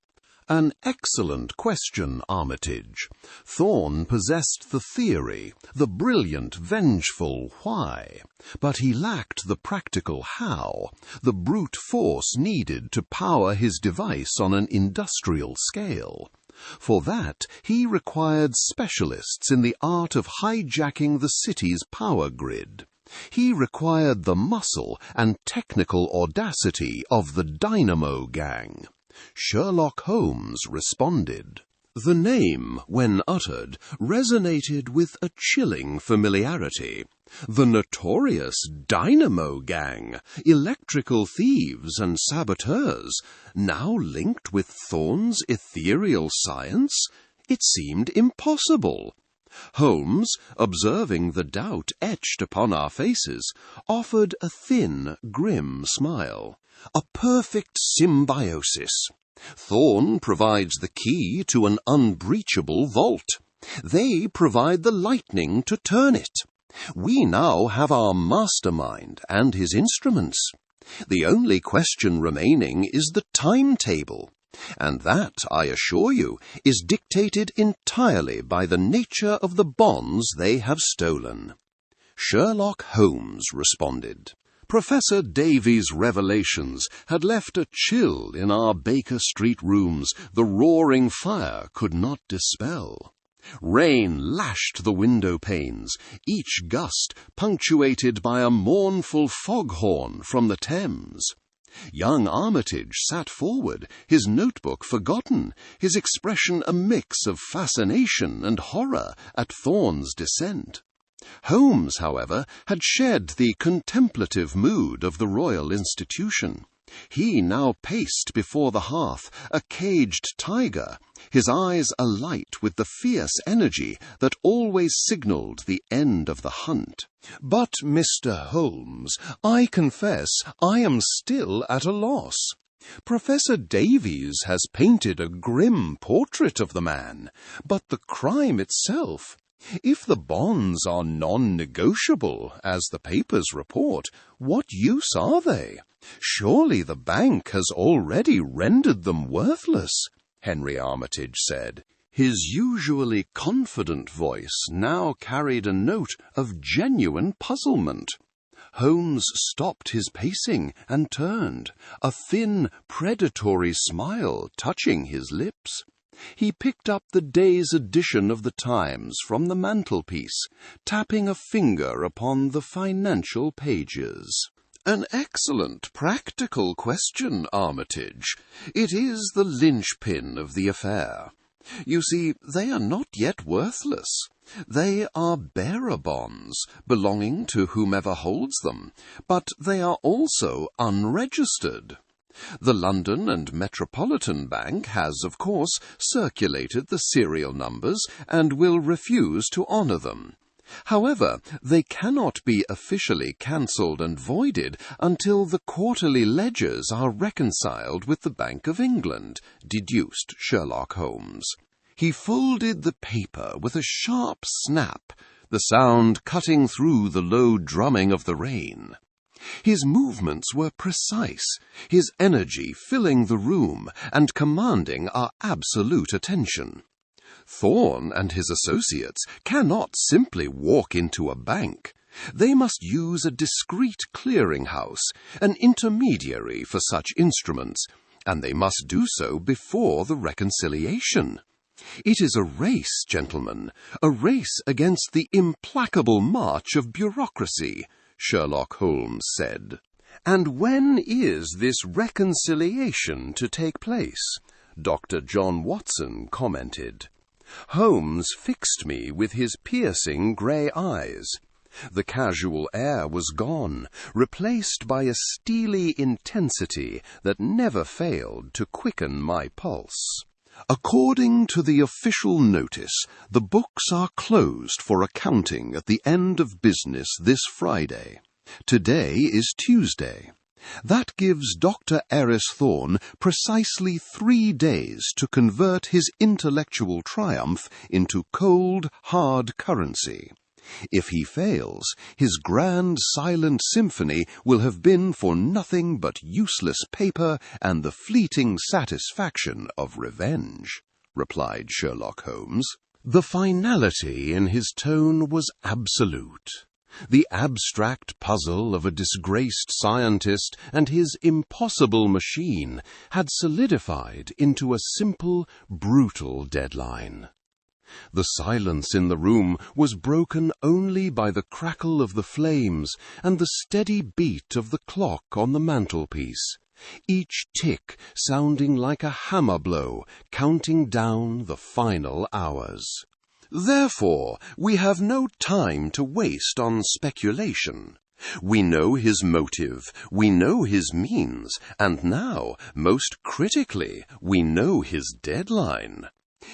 An excellent question, Armitage. Thorne possessed the theory, the brilliant, vengeful why, but he lacked the practical how, the brute force needed to power his device on an industrial scale. For that, he required specialists in the art of hijacking the city's power grid. He required the muscle and technical audacity of the Dynamo Gang. Sherlock Holmes responded. The name, when uttered, resonated with a chilling familiarity. The notorious Dynamo Gang, electrical thieves and saboteurs, now linked with Thorne's ethereal science? It seemed impossible. Holmes, observing the doubt etched upon our faces, offered a thin, grim smile. A perfect symbiosis. Thorne provides the key to an unbreachable vault. They provide the lightning to turn it. We now have our mastermind and his instruments. The only question remaining is the timetable, and that, I assure you, is dictated entirely by the nature of the bonds they have stolen. Sherlock Holmes responded. Professor Davies' revelations had left a chill in our Baker Street rooms the roaring fire could not dispel. Rain lashed the window panes, each gust punctuated by a mournful foghorn from the Thames. Young Armitage sat forward, his notebook forgotten, his expression a mix of fascination and horror at Thorne's descent. Holmes, however, had shed the contemplative mood of the royal institution. He now paced before the hearth, a caged tiger, his eyes alight with the fierce energy that always signalled the end of the hunt. But, Mr. Holmes, I confess I am still at a loss. Professor Davies has painted a grim portrait of the man, but the crime itself— if the bonds are non-negotiable, as the papers report, what use are they? Surely the bank has already rendered them worthless, Henry Armitage said. His usually confident voice now carried a note of genuine puzzlement. Holmes stopped his pacing and turned, a thin, predatory smile touching his lips. He picked up the day's edition of the Times from the mantelpiece, tapping a finger upon the financial pages. An excellent practical question, Armitage. It is the linchpin of the affair. You see, they are not yet worthless. They are bearer bonds, belonging to whomever holds them, but they are also unregistered. The London and Metropolitan Bank has, of course, circulated the serial numbers and will refuse to honour them. However, they cannot be officially cancelled and voided until the quarterly ledgers are reconciled with the Bank of England, deduced Sherlock Holmes. He folded the paper with a sharp snap, the sound cutting through the low drumming of the rain. His movements were precise, his energy filling the room and commanding our absolute attention. Thorne and his associates cannot simply walk into a bank. They must use a discreet clearing-house, an intermediary for such instruments, and they must do so before the reconciliation. It is a race, gentlemen, a race against the implacable march of bureaucracy, Sherlock Holmes said. And when is this reconciliation to take place? Dr. John Watson commented. Holmes fixed me with his piercing grey eyes. The casual air was gone, replaced by a steely intensity that never failed to quicken my pulse. According to the official notice, the books are closed for accounting at the end of business this Friday. Today is Tuesday. That gives Dr. Eris Thorne precisely 3 days to convert his intellectual triumph into cold, hard currency. If he fails, his grand silent symphony will have been for nothing but useless paper and the fleeting satisfaction of revenge, replied Sherlock Holmes. The finality in his tone was absolute. The abstract puzzle of a disgraced scientist and his impossible machine had solidified into a simple, brutal deadline. The silence in the room was broken only by the crackle of the flames and the steady beat of the clock on the mantelpiece, each tick sounding like a hammer blow, counting down the final hours. Therefore, we have no time to waste on speculation. We know his motive, we know his means, and now, most critically, we know his deadline.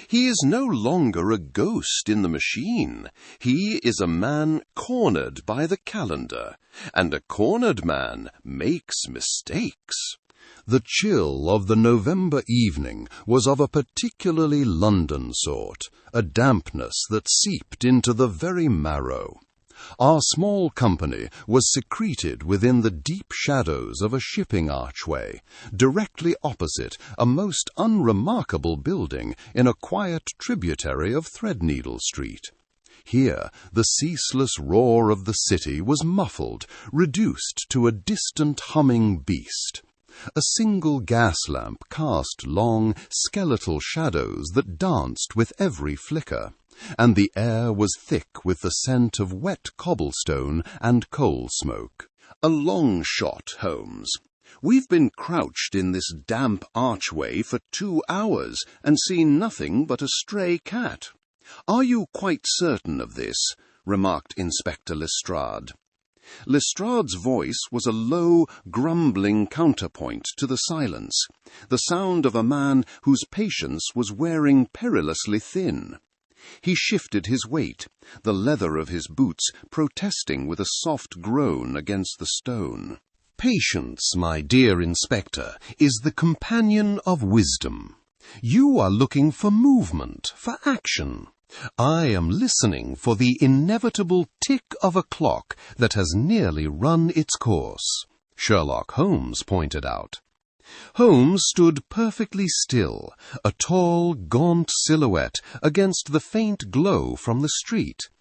He is no longer a ghost in the machine. He is a man cornered by the calendar, and a cornered man makes mistakes. The chill of the November evening was of a particularly London sort, a dampness that seeped into the very marrow. Our small company was secreted within the deep shadows of a shipping archway, directly opposite a most unremarkable building in a quiet tributary of Threadneedle Street. Here the ceaseless roar of the city was muffled, reduced to a distant humming beast. A single gas lamp cast long, skeletal shadows that danced with every flicker, and the air was thick with the scent of wet cobblestone and coal smoke. A long shot, Holmes. We've been crouched in this damp archway for 2 hours and seen nothing but a stray cat. Are you quite certain of this? Remarked Inspector Lestrade. Lestrade's voice was a low, grumbling counterpoint to the silence, the sound of a man whose patience was wearing perilously thin. He shifted his weight, the leather of his boots protesting with a soft groan against the stone. Patience, my dear Inspector, is the companion of wisdom. You are looking for movement, for action. I am listening for the inevitable tick of a clock that has nearly run its course, Sherlock Holmes pointed out. Holmes stood perfectly still, a tall, gaunt silhouette against the faint glow from the street.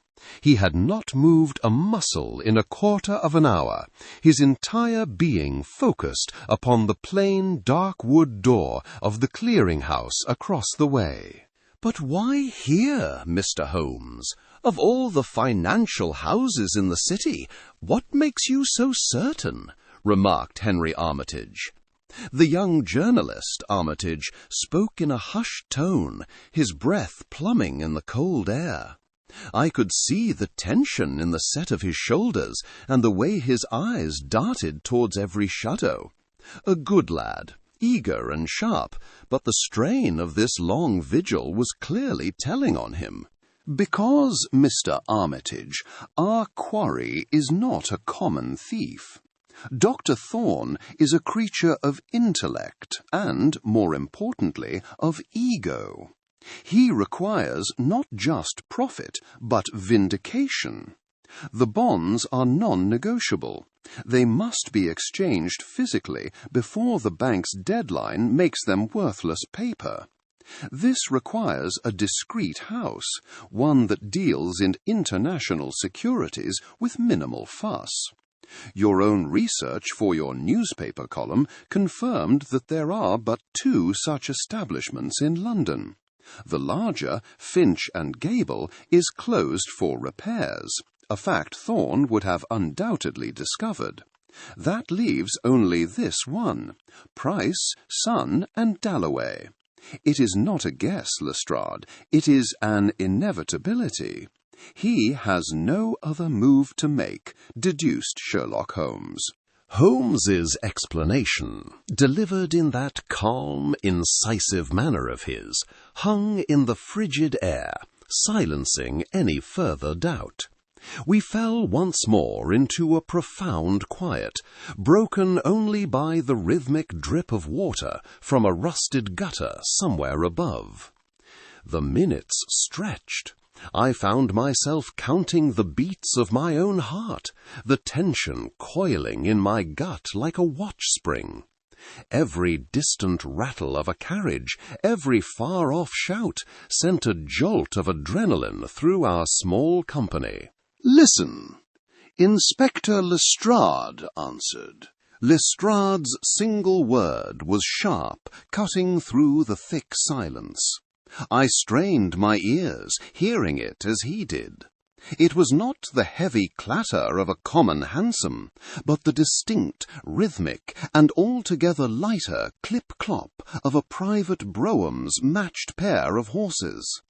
He had not moved a muscle in a quarter of an hour, his entire being focused upon the plain, dark wood door of the clearing-house across the way. But why here, Mr. Holmes? Of all the financial houses in the city, what makes you so certain? remarked Henry Armitage. The young journalist, Armitage, spoke in a hushed tone, his breath plumbing in the cold air. I could see the tension in the set of his shoulders and the way his eyes darted towards every shadow. A good lad, eager and sharp, but the strain of this long vigil was clearly telling on him. "Because, Mr. Armitage, our quarry is not a common thief. Dr. Thorne is a creature of intellect and, more importantly, of ego. He requires not just profit, but vindication. The bonds are non-negotiable. They must be exchanged physically before the bank's deadline makes them worthless paper. This requires a discreet house, one that deals in international securities with minimal fuss. Your own research for your newspaper column confirmed that there are but 2 such establishments in London. The larger, Finch and Gable, is closed for repairs, a fact Thorne would have undoubtedly discovered. That leaves only this one, Price, Son and Dalloway. It is not a guess, Lestrade. It is an inevitability. He has no other move to make, deduced Sherlock Holmes. Holmes's explanation, delivered in that calm, incisive manner of his, hung in the frigid air, silencing any further doubt. We fell once more into a profound quiet, broken only by the rhythmic drip of water from a rusted gutter somewhere above. The minutes stretched. I found myself counting the beats of my own heart, the tension coiling in my gut like a watch spring. Every distant rattle of a carriage, every far-off shout, sent a jolt of adrenaline through our small company. "Listen," Inspector Lestrade answered. Lestrade's single word was sharp, cutting through the thick silence. I strained my ears, hearing it as he did. It was not the heavy clatter of a common hansom, but the distinct, rhythmic, and altogether lighter clip-clop of a private brougham's matched pair of horses.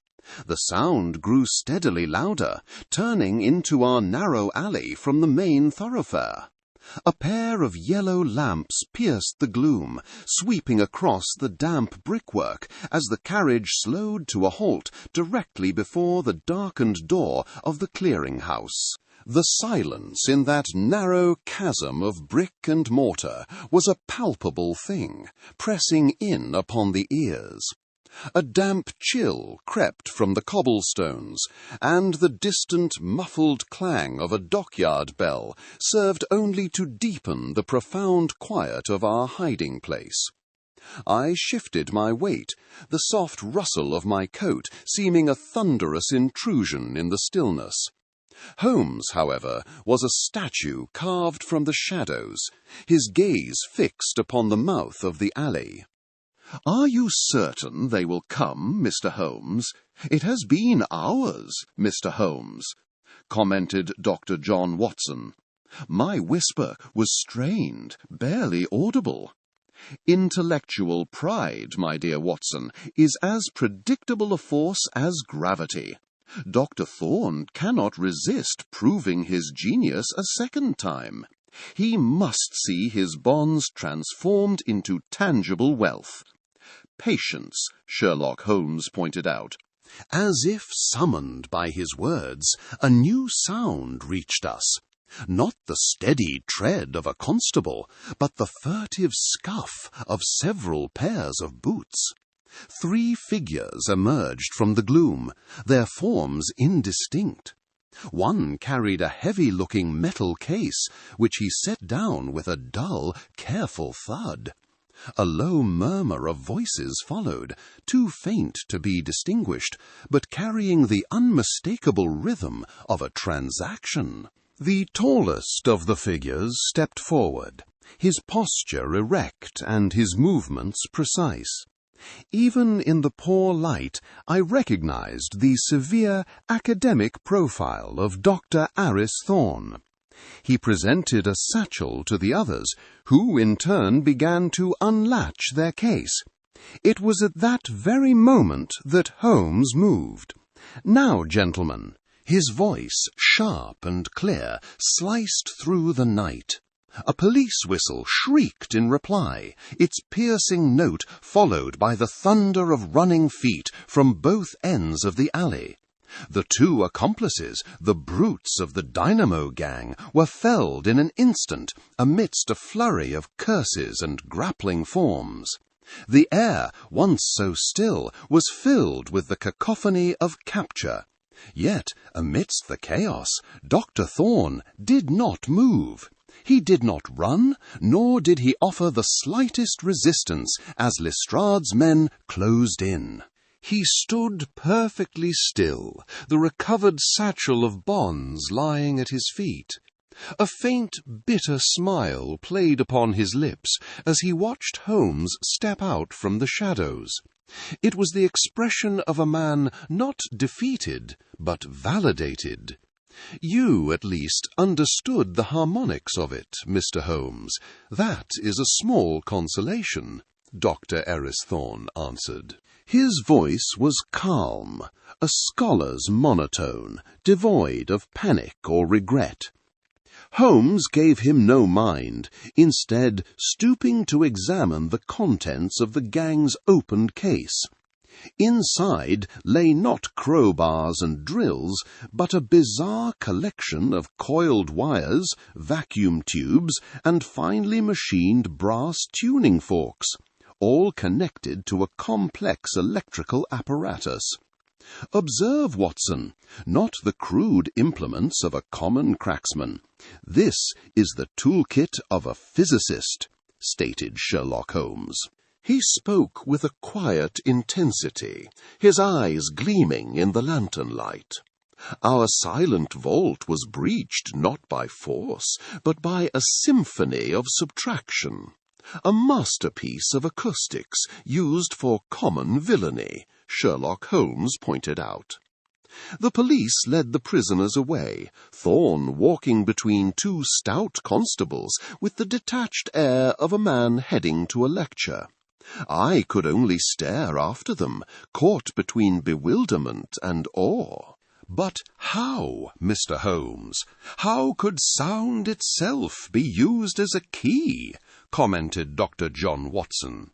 The sound grew steadily louder, turning into our narrow alley from the main thoroughfare. A pair of yellow lamps pierced the gloom, sweeping across the damp brickwork as the carriage slowed to a halt directly before the darkened door of the clearing-house. The silence in that narrow chasm of brick and mortar was a palpable thing, pressing in upon the ears. A damp chill crept from the cobblestones, and the distant muffled clang of a dockyard bell served only to deepen the profound quiet of our hiding-place. I shifted my weight, the soft rustle of my coat seeming a thunderous intrusion in the stillness. Holmes, however, was a statue carved from the shadows, his gaze fixed upon the mouth of the alley. "Are you certain they will come, Mr. Holmes? It has been hours, Mr. Holmes," commented Dr. John Watson. My whisper was strained, barely audible. Intellectual pride, my dear Watson, is as predictable a force as gravity. Dr. Thorne cannot resist proving his genius a second time. He must see his bonds transformed into tangible wealth. "Patience," Sherlock Holmes pointed out. As if summoned by his words, a new sound reached us. Not the steady tread of a constable, but the furtive scuff of several pairs of boots. 3 figures emerged from the gloom, their forms indistinct. One carried a heavy-looking metal case, which he set down with a dull, careful thud. A low murmur of voices followed, too faint to be distinguished, but carrying the unmistakable rhythm of a transaction. The tallest of the figures stepped forward, his posture erect and his movements precise. Even in the poor light, I recognized the severe academic profile of Dr. Aris Thorne. He presented a satchel to the others, who in turn began to unlatch their case. It was at that very moment that Holmes moved. "Now, gentlemen," his voice, sharp and clear, sliced through the night. A police whistle shrieked in reply, its piercing note followed by the thunder of running feet from both ends of the alley. The two accomplices, the brutes of the Dynamo Gang, were felled in an instant amidst a flurry of curses and grappling forms. The air, once so still, was filled with the cacophony of capture. Yet, amidst the chaos, Dr. Thorne did not move. He did not run, nor did he offer the slightest resistance as Lestrade's men closed in. He stood perfectly still, the recovered satchel of bonds lying at his feet. A faint, bitter smile played upon his lips as he watched Holmes step out from the shadows. It was the expression of a man not defeated, but validated. "You, at least, understood the harmonics of it, Mr. Holmes. That is a small consolation," Dr. Erris Thorne answered. His voice was calm, a scholar's monotone, devoid of panic or regret. Holmes gave him no mind, instead stooping to examine the contents of the gang's opened case. Inside lay not crowbars and drills, but a bizarre collection of coiled wires, vacuum tubes, and finely machined brass tuning forks, all connected to a complex electrical apparatus. Observe, Watson, not the crude implements of a common cracksman. This is the toolkit of a physicist, stated Sherlock Holmes. He spoke with a quiet intensity, his eyes gleaming in the lantern light. Our silent vault was breached not by force, but by a symphony of subtraction. A masterpiece of acoustics used for common villainy, Sherlock Holmes pointed out. The police led the prisoners away, Thorne walking between two stout constables with the detached air of a man heading to a lecture. I could only stare after them, caught between bewilderment and awe. "But how, Mr. Holmes? How could sound itself be used as a key?" commented Dr. John Watson.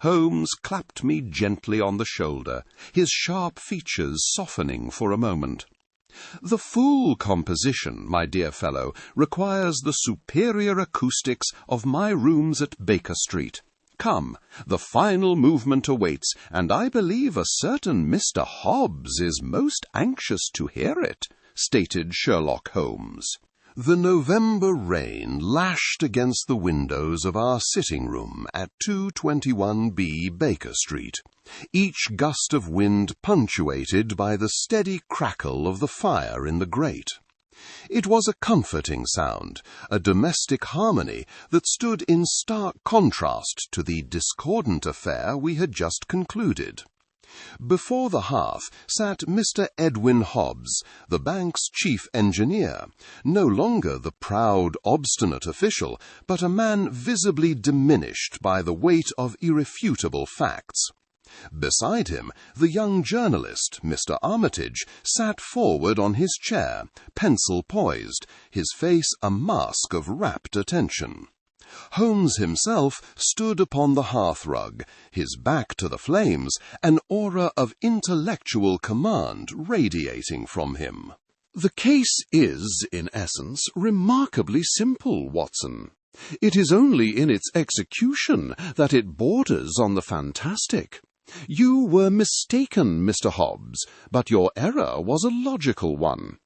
Holmes clapped me gently on the shoulder, his sharp features softening for a moment. "The full composition, my dear fellow, requires the superior acoustics of my rooms at Baker Street. Come, the final movement awaits, and I believe a certain Mr. Hobbs is most anxious to hear it," stated Sherlock Holmes. The November rain lashed against the windows of our sitting-room at 221B Baker Street, each gust of wind punctuated by the steady crackle of the fire in the grate. It was a comforting sound, a domestic harmony that stood in stark contrast to the discordant affair we had just concluded. Before the hearth sat Mr. Edwin Hobbs, the bank's chief engineer, no longer the proud, obstinate official, but a man visibly diminished by the weight of irrefutable facts. Beside him, the young journalist, Mr. Armitage, sat forward on his chair, pencil poised, his face a mask of rapt attention. Holmes himself stood upon the hearthrug, his back to the flames, an aura of intellectual command radiating from him. "The case is, in essence, remarkably simple, Watson. It is only in its execution that it borders on the fantastic. You were mistaken, Mr. Hobbs, but your error was a logical one.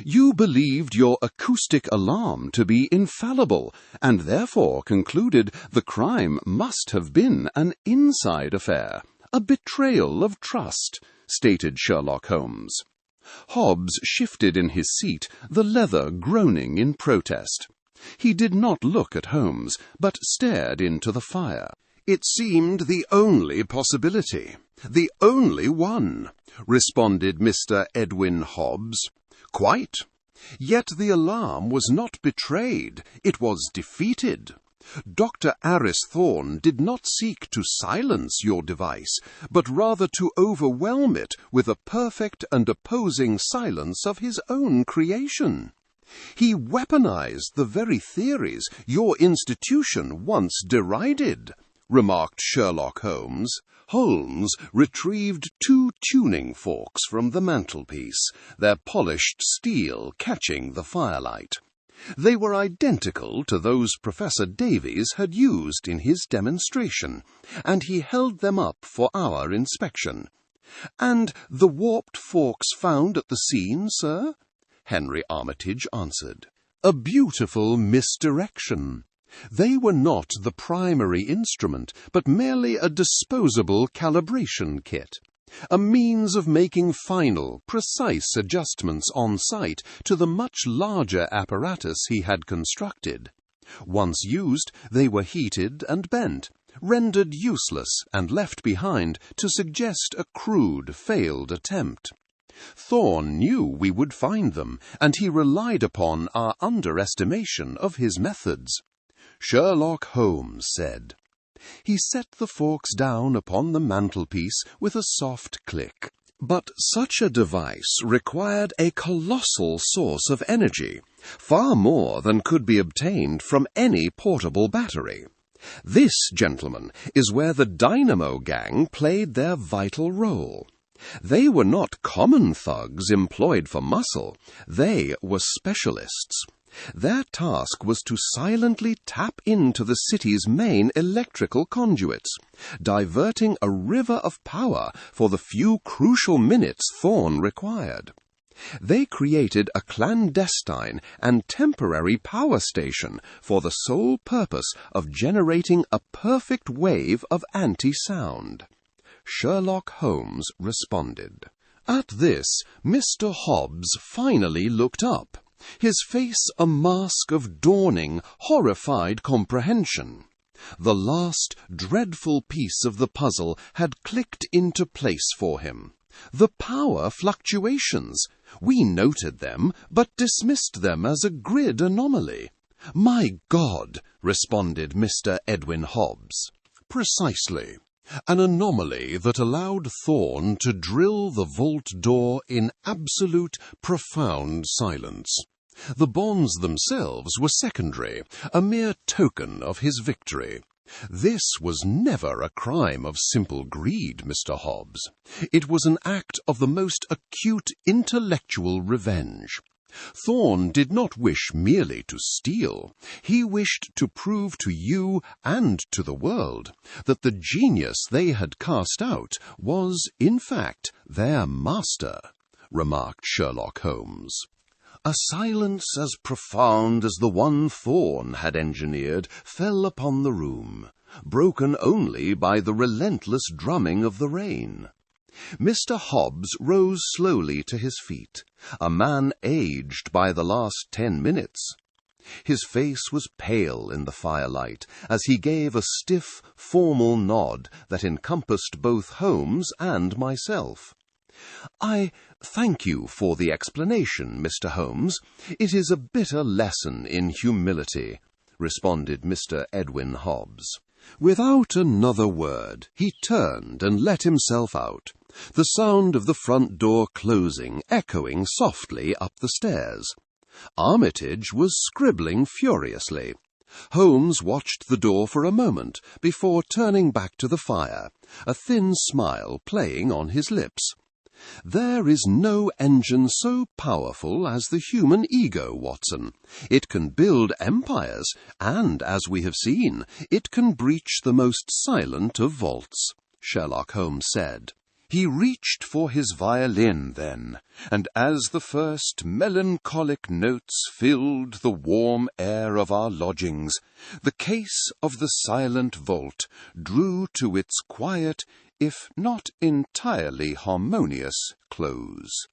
You believed your acoustic alarm to be infallible, and therefore concluded the crime must have been an inside affair, a betrayal of trust," stated Sherlock Holmes. Hobbs shifted in his seat, the leather groaning in protest. He did not look at Holmes, but stared into the fire. "It seemed the only possibility, the only one," responded Mr. Edwin Hobbs. "Quite. Yet the alarm was not betrayed, it was defeated. Dr. Aris Thorne did not seek to silence your device, but rather to overwhelm it with a perfect and opposing silence of his own creation. He weaponized the very theories your institution once derided, remarked Sherlock Holmes. Holmes retrieved 2 tuning forks from the mantelpiece, their polished steel catching the firelight. They were identical to those Professor Davies had used in his demonstration, and he held them up for our inspection. "And the warped forks found at the scene, sir?" Henry Armitage answered. "A beautiful misdirection. They were not the primary instrument, but merely a disposable calibration kit, a means of making final, precise adjustments on site to the much larger apparatus he had constructed. Once used, they were heated and bent, rendered useless and left behind to suggest a crude, failed attempt. Thorne knew we would find them, and he relied upon our underestimation of his methods," Sherlock Holmes said. He set the forks down upon the mantelpiece with a soft click. "But such a device required a colossal source of energy, far more than could be obtained from any portable battery. This, gentlemen, is where the Dynamo Gang played their vital role. They were not common thugs employed for muscle. They were specialists. Their task was to silently tap into the city's main electrical conduits, diverting a river of power for the few crucial minutes Thorne required. They created a clandestine and temporary power station for the sole purpose of generating a perfect wave of anti-sound," Sherlock Holmes responded. At this, Mr. Hobbs finally looked up, his face a mask of dawning, horrified comprehension. The last dreadful piece of the puzzle had clicked into place for him. The power fluctuations. We noted them, but dismissed them as a grid anomaly. "My God," responded Mr. Edwin Hobbs. "Precisely. An anomaly that allowed Thorne to drill the vault door in absolute, profound silence. The bonds themselves were secondary, a mere token of his victory. This was never a crime of simple greed, Mr. Hobbs. It was an act of the most acute intellectual revenge. Thorne did not wish merely to steal. He wished to prove to you and to the world that the genius they had cast out was, in fact, their master," remarked Sherlock Holmes. A silence as profound as the one Thorne had engineered fell upon the room, broken only by the relentless drumming of the rain. Mr. Hobbs rose slowly to his feet, a man aged by the last 10 minutes. His face was pale in the firelight as he gave a stiff, formal nod that encompassed both Holmes and myself. "I thank you for the explanation, Mr. Holmes. It is a bitter lesson in humility," responded Mr. Edwin Hobbs. Without another word, he turned and let himself out, the sound of the front door closing echoing softly up the stairs. Armitage was scribbling furiously. Holmes watched the door for a moment before turning back to the fire, a thin smile playing on his lips. "There is no engine so powerful as the human ego, Watson. It can build empires, and, as we have seen, it can breach the most silent of vaults," Sherlock Holmes said. He reached for his violin then, and as the first melancholic notes filled the warm air of our lodgings, the case of the silent vault drew to its quiet, if not entirely harmonious, close.